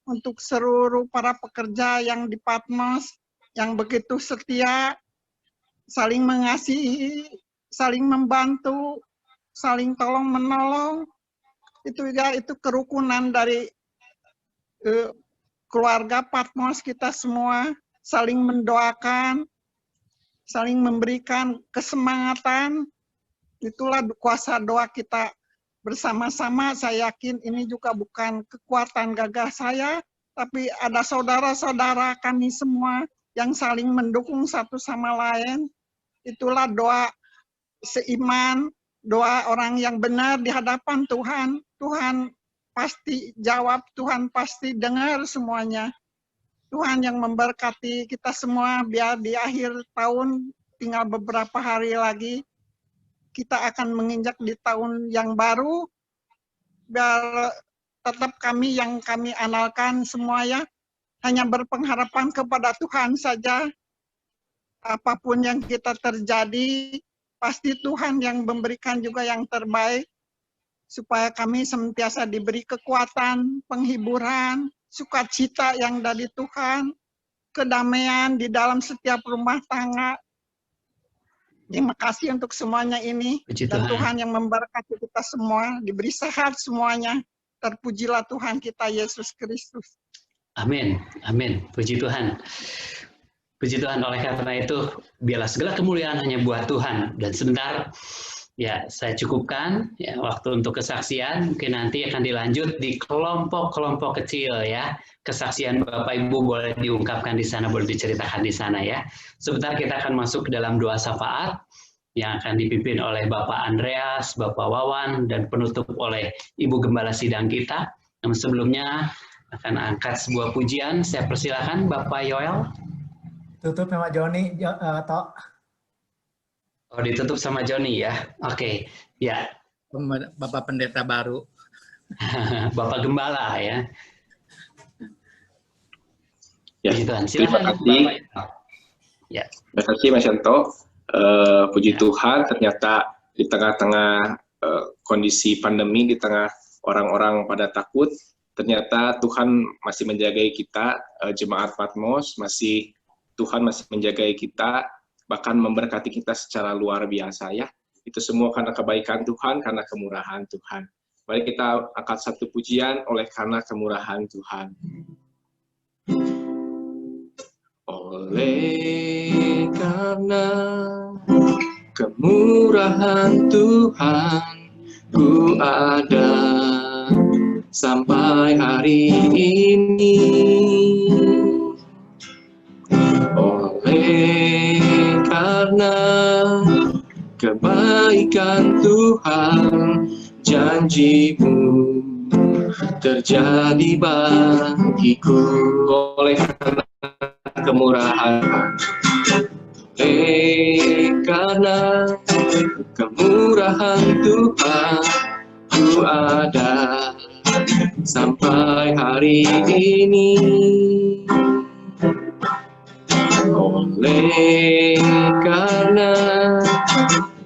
untuk seluruh para pekerja yang di Patmos, yang begitu setia, saling mengasihi, saling membantu, saling tolong menolong. Itu ya, itu kerukunan dari keluarga Patmos kita semua, saling mendoakan, saling memberikan kesemangatan. Itulah kuasa doa kita bersama-sama. Saya yakin ini juga bukan kekuatan gagah saya, tapi ada saudara-saudara kami semua yang saling mendukung satu sama lain. Itulah doa seiman, doa orang yang benar di hadapan Tuhan. Tuhan pasti jawab, Tuhan pasti dengar semuanya. Tuhan yang memberkati kita semua, biar di akhir tahun tinggal beberapa hari lagi kita akan menginjak di tahun yang baru, biar tetap kami yang kami andalkan semuanya hanya berpengharapan kepada Tuhan saja. Apapun yang kita terjadi, pasti Tuhan yang memberikan juga yang terbaik, supaya kami senantiasa diberi kekuatan, penghiburan, sukacita yang dari Tuhan, kedamaian di dalam setiap rumah tangga. Terima kasih untuk semuanya ini. Dan Tuhan yang memberkati kita semua, diberi sehat semuanya. Terpujilah Tuhan kita Yesus Kristus. Amin, amin. Puji Tuhan. Puji Tuhan, oleh karena itu, biarlah segala kemuliaan hanya buat Tuhan. Dan sebentar, ya, saya cukupkan ya, waktu untuk kesaksian. Mungkin nanti akan dilanjut di kelompok-kelompok kecil ya. Kesaksian Bapak Ibu boleh diungkapkan di sana, boleh diceritakan di sana ya. Sebentar kita akan masuk ke dalam doa syafaat yang akan dipimpin oleh Bapak Andreas, Bapak Wawan, dan penutup oleh Ibu Gembala Sidang kita. Namun sebelumnya akan angkat sebuah pujian. Saya persilakan Bapak Yoel. Tutup sama Joni, Tok. Oh, ditutup sama Joni ya. Oke, ya. Bapak Pendeta baru. Bapak Gembala ya. Ya, terima kasih. Ya. Terima kasih Mas Yanto. Puji Tuhan, ternyata di tengah-tengah kondisi pandemi, di tengah orang-orang pada takut, ternyata Tuhan masih menjagai kita, jemaat Patmos, Tuhan masih menjagai kita, bahkan memberkati kita secara luar biasa ya. Itu semua karena kebaikan Tuhan, karena kemurahan Tuhan. Mari kita angkat satu pujian oleh karena kemurahan Tuhan. Oleh karena kemurahan Tuhan, ku ada sampai hari ini. Oleh karena kebaikan Tuhan, janji-Mu terjadi bagiku. Oleh karena kemurahan, karena kemurahan Tuhan, ku ada sampai hari ini. Oleh karena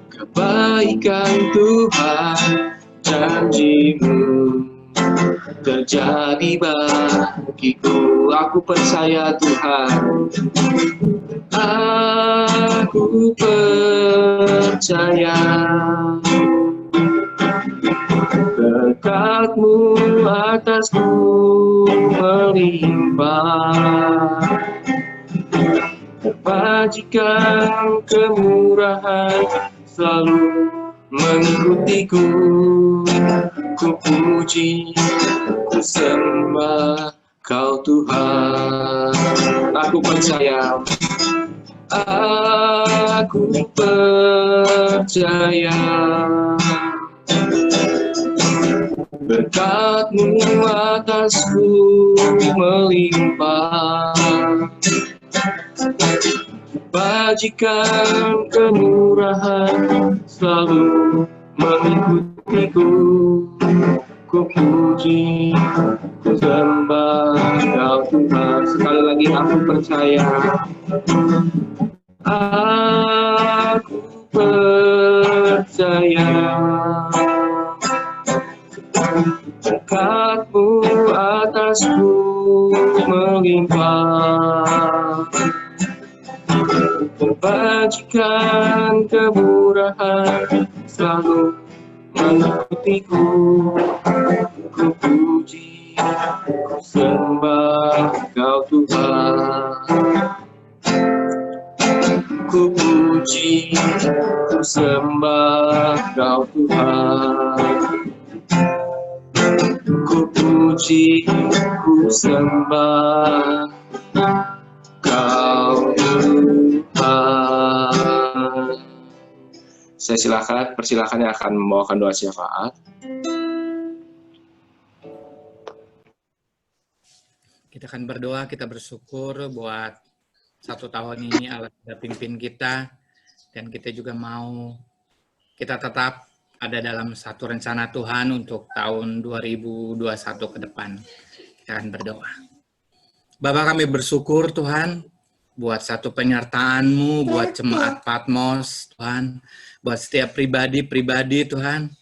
kebaikan Tuhan, janji-Mu terjadi bagiku. Aku percaya Tuhan, aku percaya berkat-Mu atasku melimpah, kebajikan kemurahan selalu mengikutiku. Ku puji, ku sembah Kau Tuhan. Aku percaya, aku percaya berkat-Mu atasku melimpah, bajikan kemurahan selalu mengikutiku. Ku puji, ku sembah Kau Tuhan. Sekali lagi aku percaya, aku percaya berkat-Mu atasku melimpah. Kebajikan kemurahan selalu mengikutiku. Ku puji, ku sembah Kau Tuhan. Ku puji, ku sembah Kau Tuhan. Ku puji, ku sembah Kau Tuhan. Saya persilakan yang akan membawakan doa syafaat. Kita akan berdoa, kita bersyukur buat 1 tahun ini Allah sudah pimpin kita, dan kita juga mau kita tetap ada dalam satu rencana Tuhan untuk tahun 2021 ke depan. Kita akan berdoa. Bapa, kami bersyukur Tuhan buat satu penyertaan-Mu, buat jemaat Patmos Tuhan, buat setiap pribadi-pribadi Tuhan,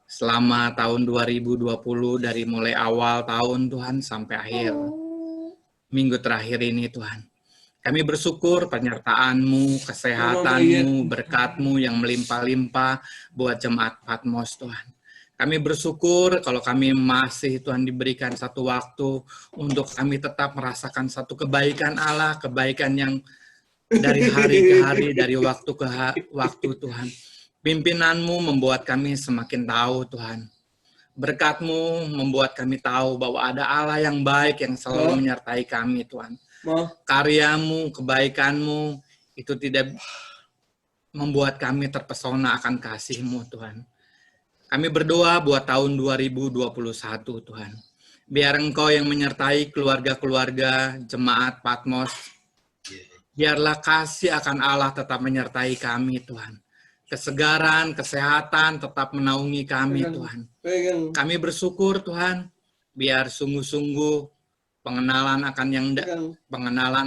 selama tahun 2020 dari mulai awal tahun Tuhan sampai akhir minggu terakhir ini Tuhan. Kami bersyukur penyertaan-Mu, kesehatan-Mu, berkat-Mu yang melimpah-limpah buat jemaat Patmos Tuhan. Kami bersyukur kalau kami masih Tuhan diberikan satu waktu untuk kami tetap merasakan satu kebaikan Allah, kebaikan yang dari hari ke hari, dari waktu ke waktu Tuhan. Pimpinan-Mu membuat kami semakin tahu Tuhan. Berkat-Mu membuat kami tahu bahwa ada Allah yang baik yang selalu menyertai kami Tuhan. Karya-Mu, kebaikan-Mu itu tidak membuat kami terpesona akan kasih-Mu Tuhan. Kami berdoa buat tahun 2021 Tuhan. Biar Engkau yang menyertai keluarga-keluarga jemaat Patmos. Biarlah kasih akan Allah tetap menyertai kami Tuhan. Kesegaran, kesehatan tetap menaungi kami Tuhan. Kami bersyukur Tuhan, biar sungguh-sungguh pengenalan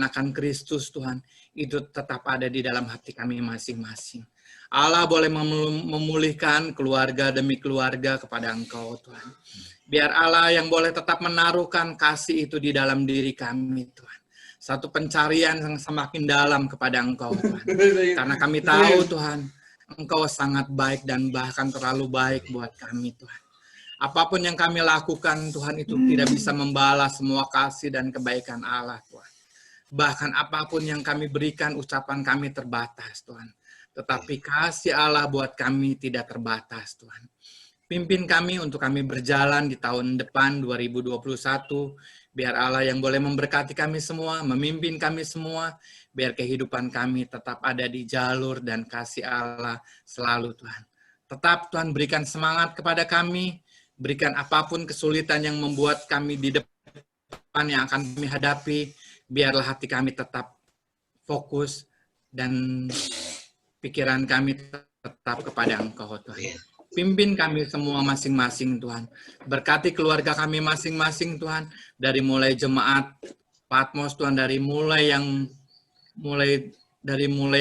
akan Kristus Tuhan itu tetap ada di dalam hati kami masing-masing. Allah boleh memulihkan keluarga demi keluarga kepada Engkau Tuhan. Biar Allah yang boleh tetap menaruhkan kasih itu di dalam diri kami Tuhan. Satu pencarian yang semakin dalam kepada Engkau Tuhan. Karena kami tahu Tuhan, Engkau sangat baik dan bahkan terlalu baik buat kami Tuhan. Apapun yang kami lakukan Tuhan itu tidak bisa membalas semua kasih dan kebaikan Allah Tuhan. Bahkan apapun yang kami berikan, ucapan kami terbatas Tuhan. Tetapi kasih Allah buat kami tidak terbatas Tuhan. Pimpin kami untuk kami berjalan di tahun depan 2021. Biar Allah yang boleh memberkati kami semua, memimpin kami semua. Biar kehidupan kami tetap ada di jalur dan kasih Allah selalu Tuhan. Tetap Tuhan berikan semangat kepada kami. Berikan apapun kesulitan yang membuat kami di depan yang akan kami hadapi. Biarlah hati kami tetap fokus dan pikiran kami tetap kepada Engkau Tuhan. Pimpin kami semua masing-masing Tuhan. Berkati keluarga kami masing-masing Tuhan. Dari mulai jemaat Patmos Tuhan, dari mulai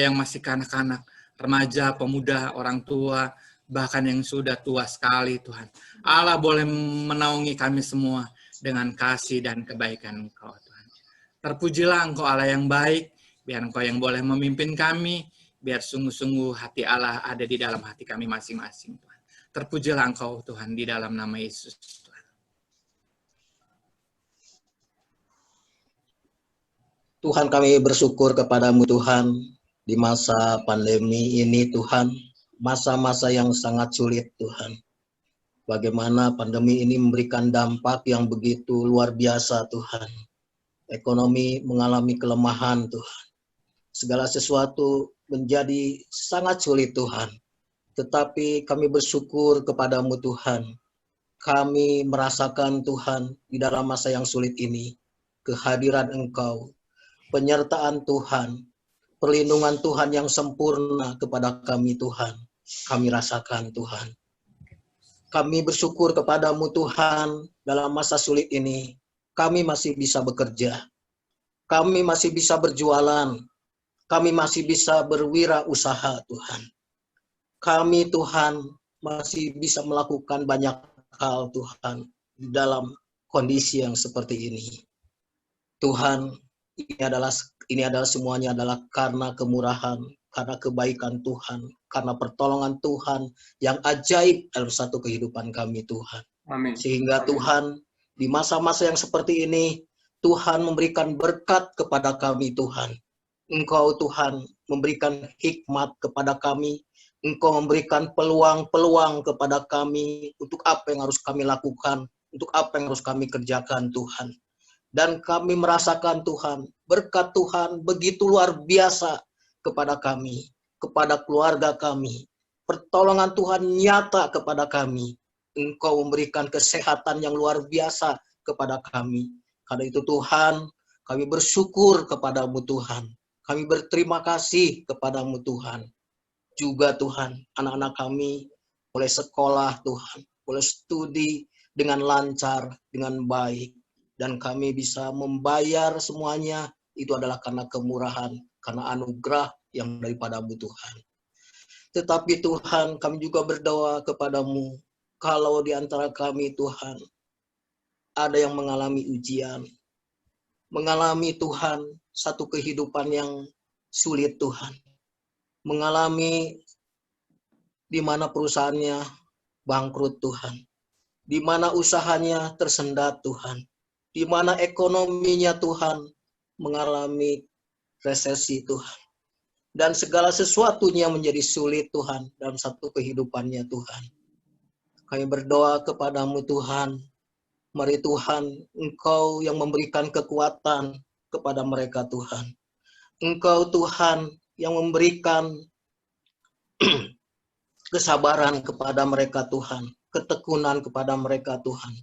yang masih kanak-kanak, remaja, pemuda, orang tua, bahkan yang sudah tua sekali Tuhan. Allah boleh menaungi kami semua dengan kasih dan kebaikan Engkau Tuhan. Terpujilah Engkau Allah yang baik, biar Engkau yang boleh memimpin kami, biar sungguh-sungguh hati Allah ada di dalam hati kami masing-masing Tuhan. Terpujilah Engkau Tuhan di dalam nama Yesus Tuhan. Tuhan, kami bersyukur kepadamu Tuhan di masa pandemi ini Tuhan, masa-masa yang sangat sulit Tuhan. Bagaimana pandemi ini memberikan dampak yang begitu luar biasa Tuhan. Ekonomi mengalami kelemahan Tuhan. Segala sesuatu menjadi sangat sulit Tuhan. Tetapi kami bersyukur kepadamu Tuhan. Kami merasakan Tuhan di dalam masa yang sulit ini. Kehadiran Engkau, penyertaan Tuhan, perlindungan Tuhan yang sempurna kepada kami Tuhan. Kami rasakan Tuhan. Kami bersyukur kepadamu Tuhan dalam masa sulit ini. Kami masih bisa bekerja. Kami masih bisa berjualan. Kami masih bisa berwirausaha Tuhan. Kami Tuhan masih bisa melakukan banyak hal Tuhan di dalam kondisi yang seperti ini. Tuhan, ini adalah semuanya adalah karena kemurahan, karena kebaikan Tuhan, karena pertolongan Tuhan yang ajaib dalam satu kehidupan kami Tuhan. Amin. Sehingga Tuhan, di masa-masa yang seperti ini, Tuhan memberikan berkat kepada kami Tuhan. Engkau Tuhan memberikan hikmat kepada kami, Engkau memberikan peluang-peluang kepada kami untuk apa yang harus kami lakukan, untuk apa yang harus kami kerjakan Tuhan. Dan kami merasakan Tuhan, berkat Tuhan begitu luar biasa kepada kami, kepada keluarga kami. Pertolongan Tuhan nyata kepada kami. Engkau memberikan kesehatan yang luar biasa kepada kami. Karena itu Tuhan, kami bersyukur kepadamu Tuhan. Kami berterima kasih kepadamu Tuhan. Juga Tuhan, anak-anak kami boleh sekolah Tuhan, boleh studi dengan lancar, dengan baik. Dan kami bisa membayar semuanya, itu adalah karena kemurahan, karena anugerah yang daripadamu Tuhan. Tetapi Tuhan, kami juga berdoa kepadamu, kalau di antara kami Tuhan, ada yang mengalami ujian, mengalami Tuhan, satu kehidupan yang sulit Tuhan. Mengalami di mana perusahaannya bangkrut Tuhan, di mana usahanya tersendat Tuhan, di mana ekonominya Tuhan mengalami resesi Tuhan, dan segala sesuatunya menjadi sulit Tuhan dalam satu kehidupannya Tuhan. Kami berdoa kepadamu Tuhan, mari Tuhan, Engkau yang memberikan kekuatan kepada mereka Tuhan. Engkau Tuhan yang memberikan kesabaran kepada mereka Tuhan, ketekunan kepada mereka Tuhan.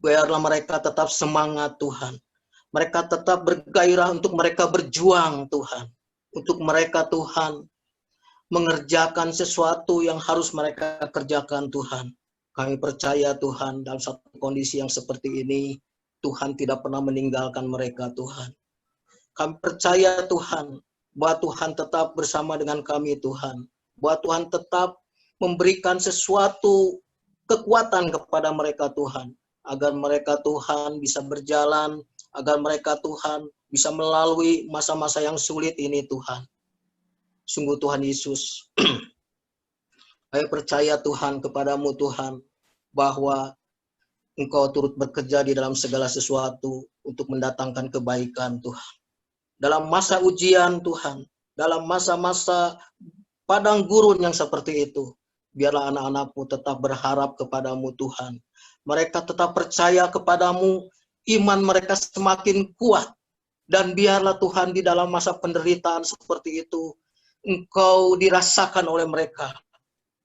Biarlah mereka tetap semangat Tuhan. Mereka tetap bergairah untuk mereka berjuang Tuhan. Untuk mereka Tuhan mengerjakan sesuatu yang harus mereka kerjakan Tuhan. Kami percaya Tuhan dalam satu kondisi yang seperti ini, Tuhan tidak pernah meninggalkan mereka Tuhan. Kami percaya Tuhan, bahwa Tuhan tetap bersama dengan kami Tuhan. Bahwa Tuhan tetap memberikan sesuatu kekuatan kepada mereka Tuhan. Agar mereka Tuhan bisa berjalan, agar mereka Tuhan bisa melalui masa-masa yang sulit ini Tuhan. Sungguh Tuhan Yesus, saya percaya Tuhan kepadamu Tuhan, bahwa Engkau turut bekerja di dalam segala sesuatu untuk mendatangkan kebaikan Tuhan. Dalam masa ujian Tuhan, dalam masa-masa padang gurun yang seperti itu, biarlah anak-anakmu tetap berharap kepadamu Tuhan. Mereka tetap percaya kepadamu, iman mereka semakin kuat. Dan biarlah Tuhan di dalam masa penderitaan seperti itu, Engkau dirasakan oleh mereka.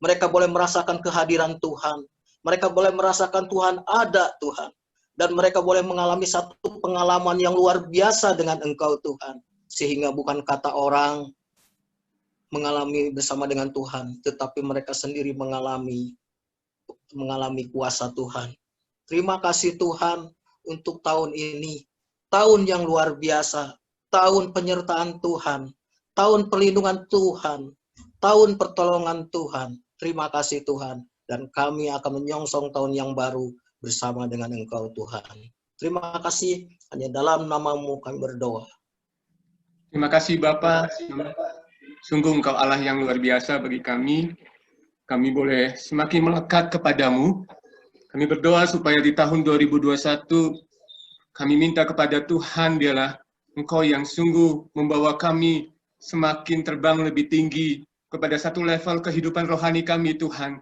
Mereka boleh merasakan kehadiran Tuhan. Mereka boleh merasakan Tuhan ada Tuhan. Dan mereka boleh mengalami satu pengalaman yang luar biasa dengan Engkau Tuhan. Sehingga bukan kata orang mengalami bersama dengan Tuhan, tetapi mereka sendiri mengalami kuasa Tuhan. Terima kasih Tuhan untuk tahun ini. Tahun yang luar biasa. Tahun penyertaan Tuhan. Tahun perlindungan Tuhan. Tahun pertolongan Tuhan. Terima kasih Tuhan. Dan kami akan menyongsong tahun yang baru bersama dengan Engkau Tuhan. Terima kasih, hanya dalam nama-Mu kami berdoa. Terima kasih Bapak. Sungguh Engkau Allah yang luar biasa bagi kami. Kami boleh semakin melekat kepadamu. Kami berdoa supaya di tahun 2021 kami minta kepada Tuhan, biarlah Engkau yang sungguh membawa kami semakin terbang lebih tinggi kepada satu level kehidupan rohani kami Tuhan.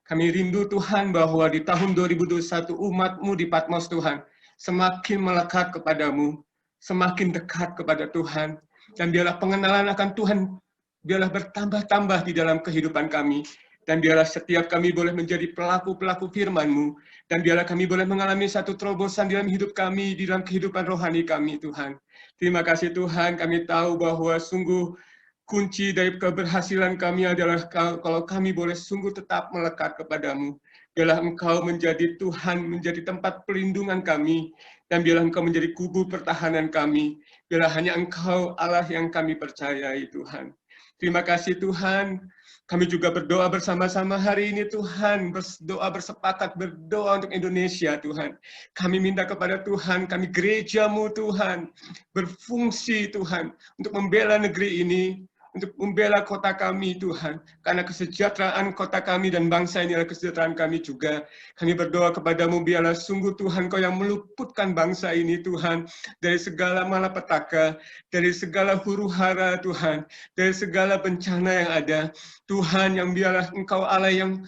Kami rindu Tuhan bahwa di tahun 2021 umat-Mu di Patmos Tuhan semakin melekat kepadamu, semakin dekat kepada Tuhan. Dan biarlah pengenalan akan Tuhan, biarlah bertambah-tambah di dalam kehidupan kami. Dan biarlah setiap kami boleh menjadi pelaku-pelaku firman-Mu. Dan biarlah kami boleh mengalami satu terobosan dalam hidup kami, di dalam kehidupan rohani kami Tuhan. Terima kasih Tuhan, kami tahu bahwa sungguh kunci dari keberhasilan kami adalah kalau kami boleh sungguh tetap melekat kepadamu. Biarlah Engkau menjadi Tuhan, menjadi tempat pelindungan kami. Dan biarlah Engkau menjadi kubu pertahanan kami. Biarlah hanya Engkau Allah yang kami percayai Tuhan. Terima kasih Tuhan. Kami juga berdoa bersama-sama hari ini Tuhan, berdoa bersepakat, berdoa untuk Indonesia Tuhan. Kami minta kepada Tuhan, kami gereja-Mu Tuhan, berfungsi Tuhan, untuk membela negeri ini, untuk membela kota kami Tuhan. Karena kesejahteraan kota kami dan bangsa ini adalah kesejahteraan kami juga. Kami berdoa kepada-Mu, biarlah sungguh Tuhan Kau yang meluputkan bangsa ini Tuhan, dari segala malapetaka, dari segala huru-hara Tuhan, dari segala bencana yang ada. Tuhan, yang biarlah Engkau Allah yang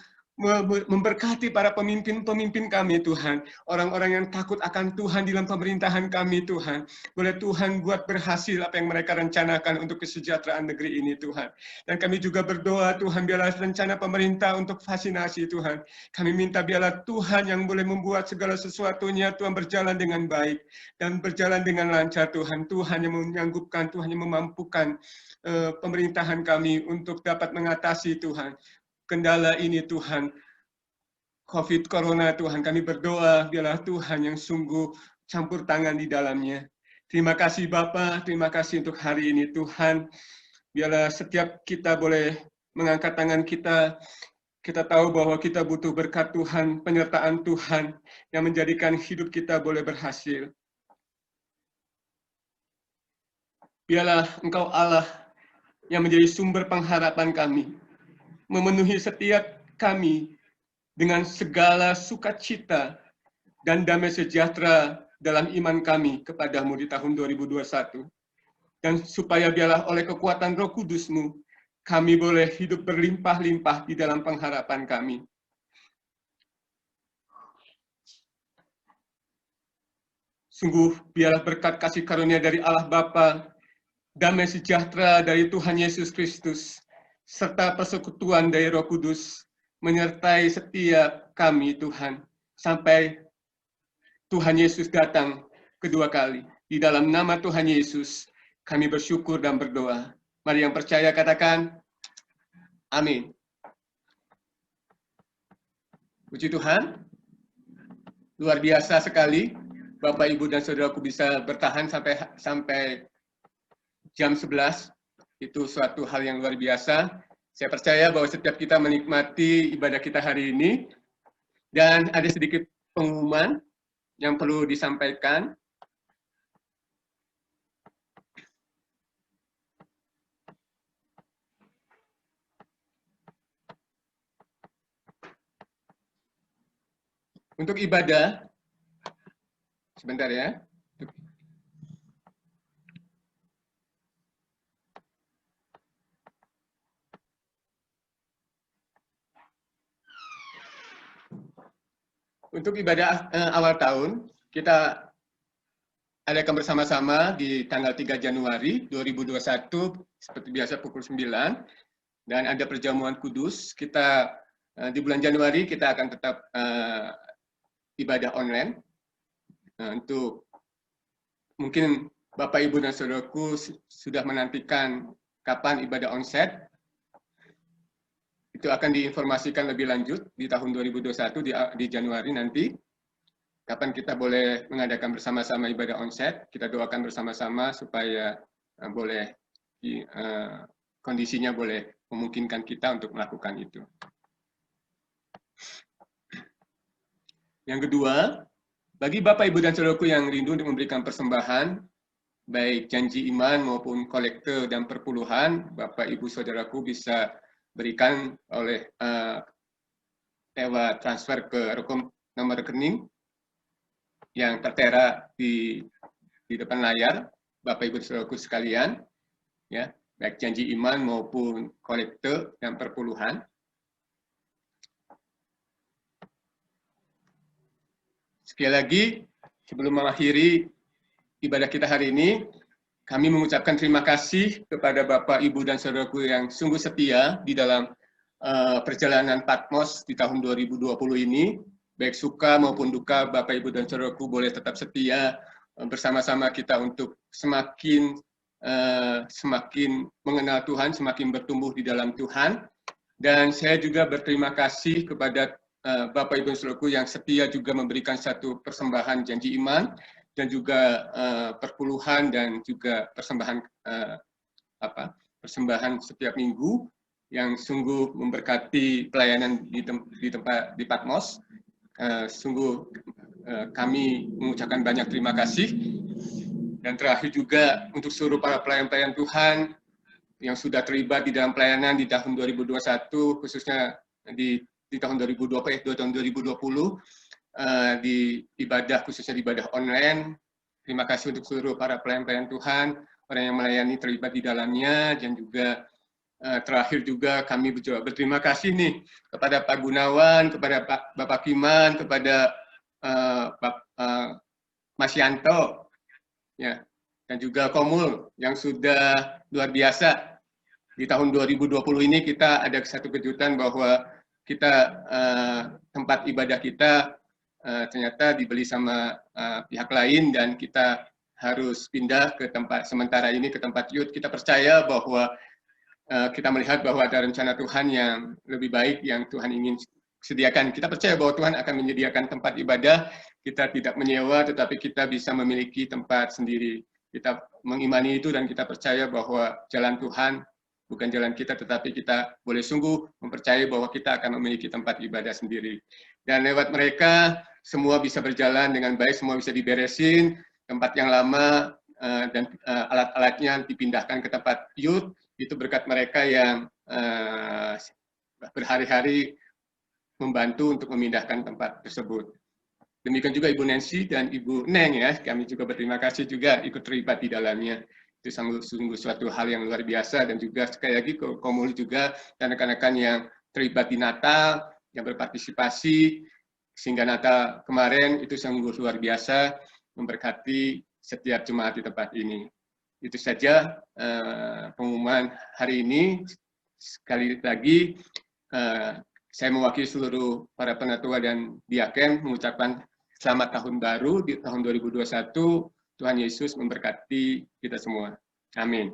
memberkati para pemimpin-pemimpin kami Tuhan. Orang-orang yang takut akan Tuhan di dalam pemerintahan kami Tuhan. Boleh Tuhan buat berhasil apa yang mereka rencanakan untuk kesejahteraan negeri ini Tuhan. Dan kami juga berdoa Tuhan, biarlah rencana pemerintah untuk vaksinasi Tuhan. Kami minta biarlah Tuhan yang boleh membuat segala sesuatunya Tuhan berjalan dengan baik. Dan berjalan dengan lancar Tuhan. Tuhan yang menyanggupkan, Tuhan yang memampukan pemerintahan kami untuk dapat mengatasi Tuhan kendala ini Tuhan, COVID Corona Tuhan. Kami berdoa biarlah Tuhan yang sungguh campur tangan di dalamnya. Terima kasih Bapa, terima kasih untuk hari ini Tuhan. Biarlah setiap kita boleh mengangkat tangan kita, kita tahu bahwa kita butuh berkat Tuhan, penyertaan Tuhan yang menjadikan hidup kita boleh berhasil. Biarlah Engkau Allah yang menjadi sumber pengharapan kami, memenuhi setiap kami dengan segala sukacita dan damai sejahtera dalam iman kami kepada-Mu di tahun 2021. Dan supaya biarlah oleh kekuatan Roh Kudus-Mu, kami boleh hidup berlimpah-limpah di dalam pengharapan kami. Sungguh biarlah berkat kasih karunia dari Allah Bapa, damai sejahtera dari Tuhan Yesus Kristus, serta persekutuan dari Roh Kudus menyertai setiap kami Tuhan, sampai Tuhan Yesus datang kedua kali. Di dalam nama Tuhan Yesus, kami bersyukur dan berdoa. Mari yang percaya katakan, amin. Puji Tuhan, luar biasa sekali Bapak, Ibu, dan Saudaraku bisa bertahan sampai jam 11, itu suatu hal yang luar biasa. Saya percaya bahwa setiap kita menikmati ibadah kita hari ini, dan ada sedikit pengumuman yang perlu disampaikan. Untuk ibadah, sebentar ya. Untuk ibadah awal tahun, kita adakan bersama-sama di tanggal 3 Januari 2021, seperti biasa pukul 9, dan ada perjamuan kudus. Kita di bulan Januari kita akan tetap ibadah online. Untuk mungkin Bapak, Ibu, dan Saudaraku sudah menantikan kapan ibadah onsite. Itu akan diinformasikan lebih lanjut di tahun 2021 di Januari nanti. Kapan kita boleh mengadakan bersama-sama ibadah onsite, kita doakan bersama-sama supaya boleh kondisinya boleh memungkinkan kita untuk melakukan itu. Yang kedua, bagi Bapak, Ibu, dan Saudaraku yang rindu untuk memberikan persembahan, baik janji iman maupun kolekte dan perpuluhan, Bapak, Ibu, Saudaraku bisa berikan oleh lewat transfer ke nomor rekening yang tertera di depan layar, Bapak, Ibu, Saudaraku sekalian, ya, baik janji iman maupun kolekte dan perpuluhan. Sekali lagi, sebelum mengakhiri ibadah kita hari ini, kami mengucapkan terima kasih kepada Bapak, Ibu, dan Saudaraku yang sungguh setia di dalam perjalanan Patmos di tahun 2020 ini. Baik suka maupun duka, Bapak, Ibu, dan Saudaraku boleh tetap setia bersama-sama kita untuk semakin mengenal Tuhan, semakin bertumbuh di dalam Tuhan. Dan saya juga berterima kasih kepada Bapak, Ibu, dan Saudaraku yang setia juga memberikan satu persembahan janji iman, dan juga perpuluhan, dan juga persembahan persembahan setiap minggu. yang sungguh memberkati pelayanan di Patmos. Sungguh kami mengucapkan banyak terima kasih. Dan terakhir juga untuk seluruh para pelayan-pelayan Tuhan yang sudah terlibat di dalam pelayanan di tahun 2021, khususnya di tahun 2020, di ibadah, khususnya di ibadah online. Terima kasih untuk seluruh para pelayan-pelayan Tuhan, orang yang melayani terlibat di dalamnya, dan juga terakhir juga kami berterima kasih nih kepada Pak Gunawan, kepada Bapak Kiman, kepada Mas Yanto, ya, dan juga Komul yang sudah luar biasa. Di tahun 2020 ini kita ada satu kejutan bahwa kita tempat ibadah kita ternyata dibeli sama pihak lain dan kita harus pindah ke tempat sementara ini ke tempat youth. Kita percaya bahwa kita melihat bahwa ada rencana Tuhan yang lebih baik yang Tuhan ingin sediakan. Kita percaya bahwa Tuhan akan menyediakan tempat ibadah. Kita tidak menyewa, tetapi kita bisa memiliki tempat sendiri. Kita mengimani itu dan kita percaya bahwa jalan Tuhan bukan jalan kita, tetapi kita boleh sungguh mempercayai bahwa kita akan memiliki tempat ibadah sendiri. Dan lewat mereka, semua bisa berjalan dengan baik, semua bisa diberesin, tempat yang lama dan alat-alatnya dipindahkan ke tempat youth. Itu berkat mereka yang berhari-hari membantu untuk memindahkan tempat tersebut. Demikian juga Ibu Nancy dan Ibu Neng, ya, kami juga berterima kasih juga ikut terlibat di dalamnya. Itu sungguh suatu hal yang luar biasa, dan juga sekali lagi Komul juga dan rekan-rekan yang terlibat di Natal, yang berpartisipasi sehingga Natal kemarin itu sungguh luar biasa memberkati setiap jemaat di tempat ini. Itu saja pengumuman hari ini. Sekali lagi, saya mewakili seluruh para penatua dan diaken mengucapkan selamat tahun baru di tahun 2021. Tuhan Yesus memberkati kita semua. Amin.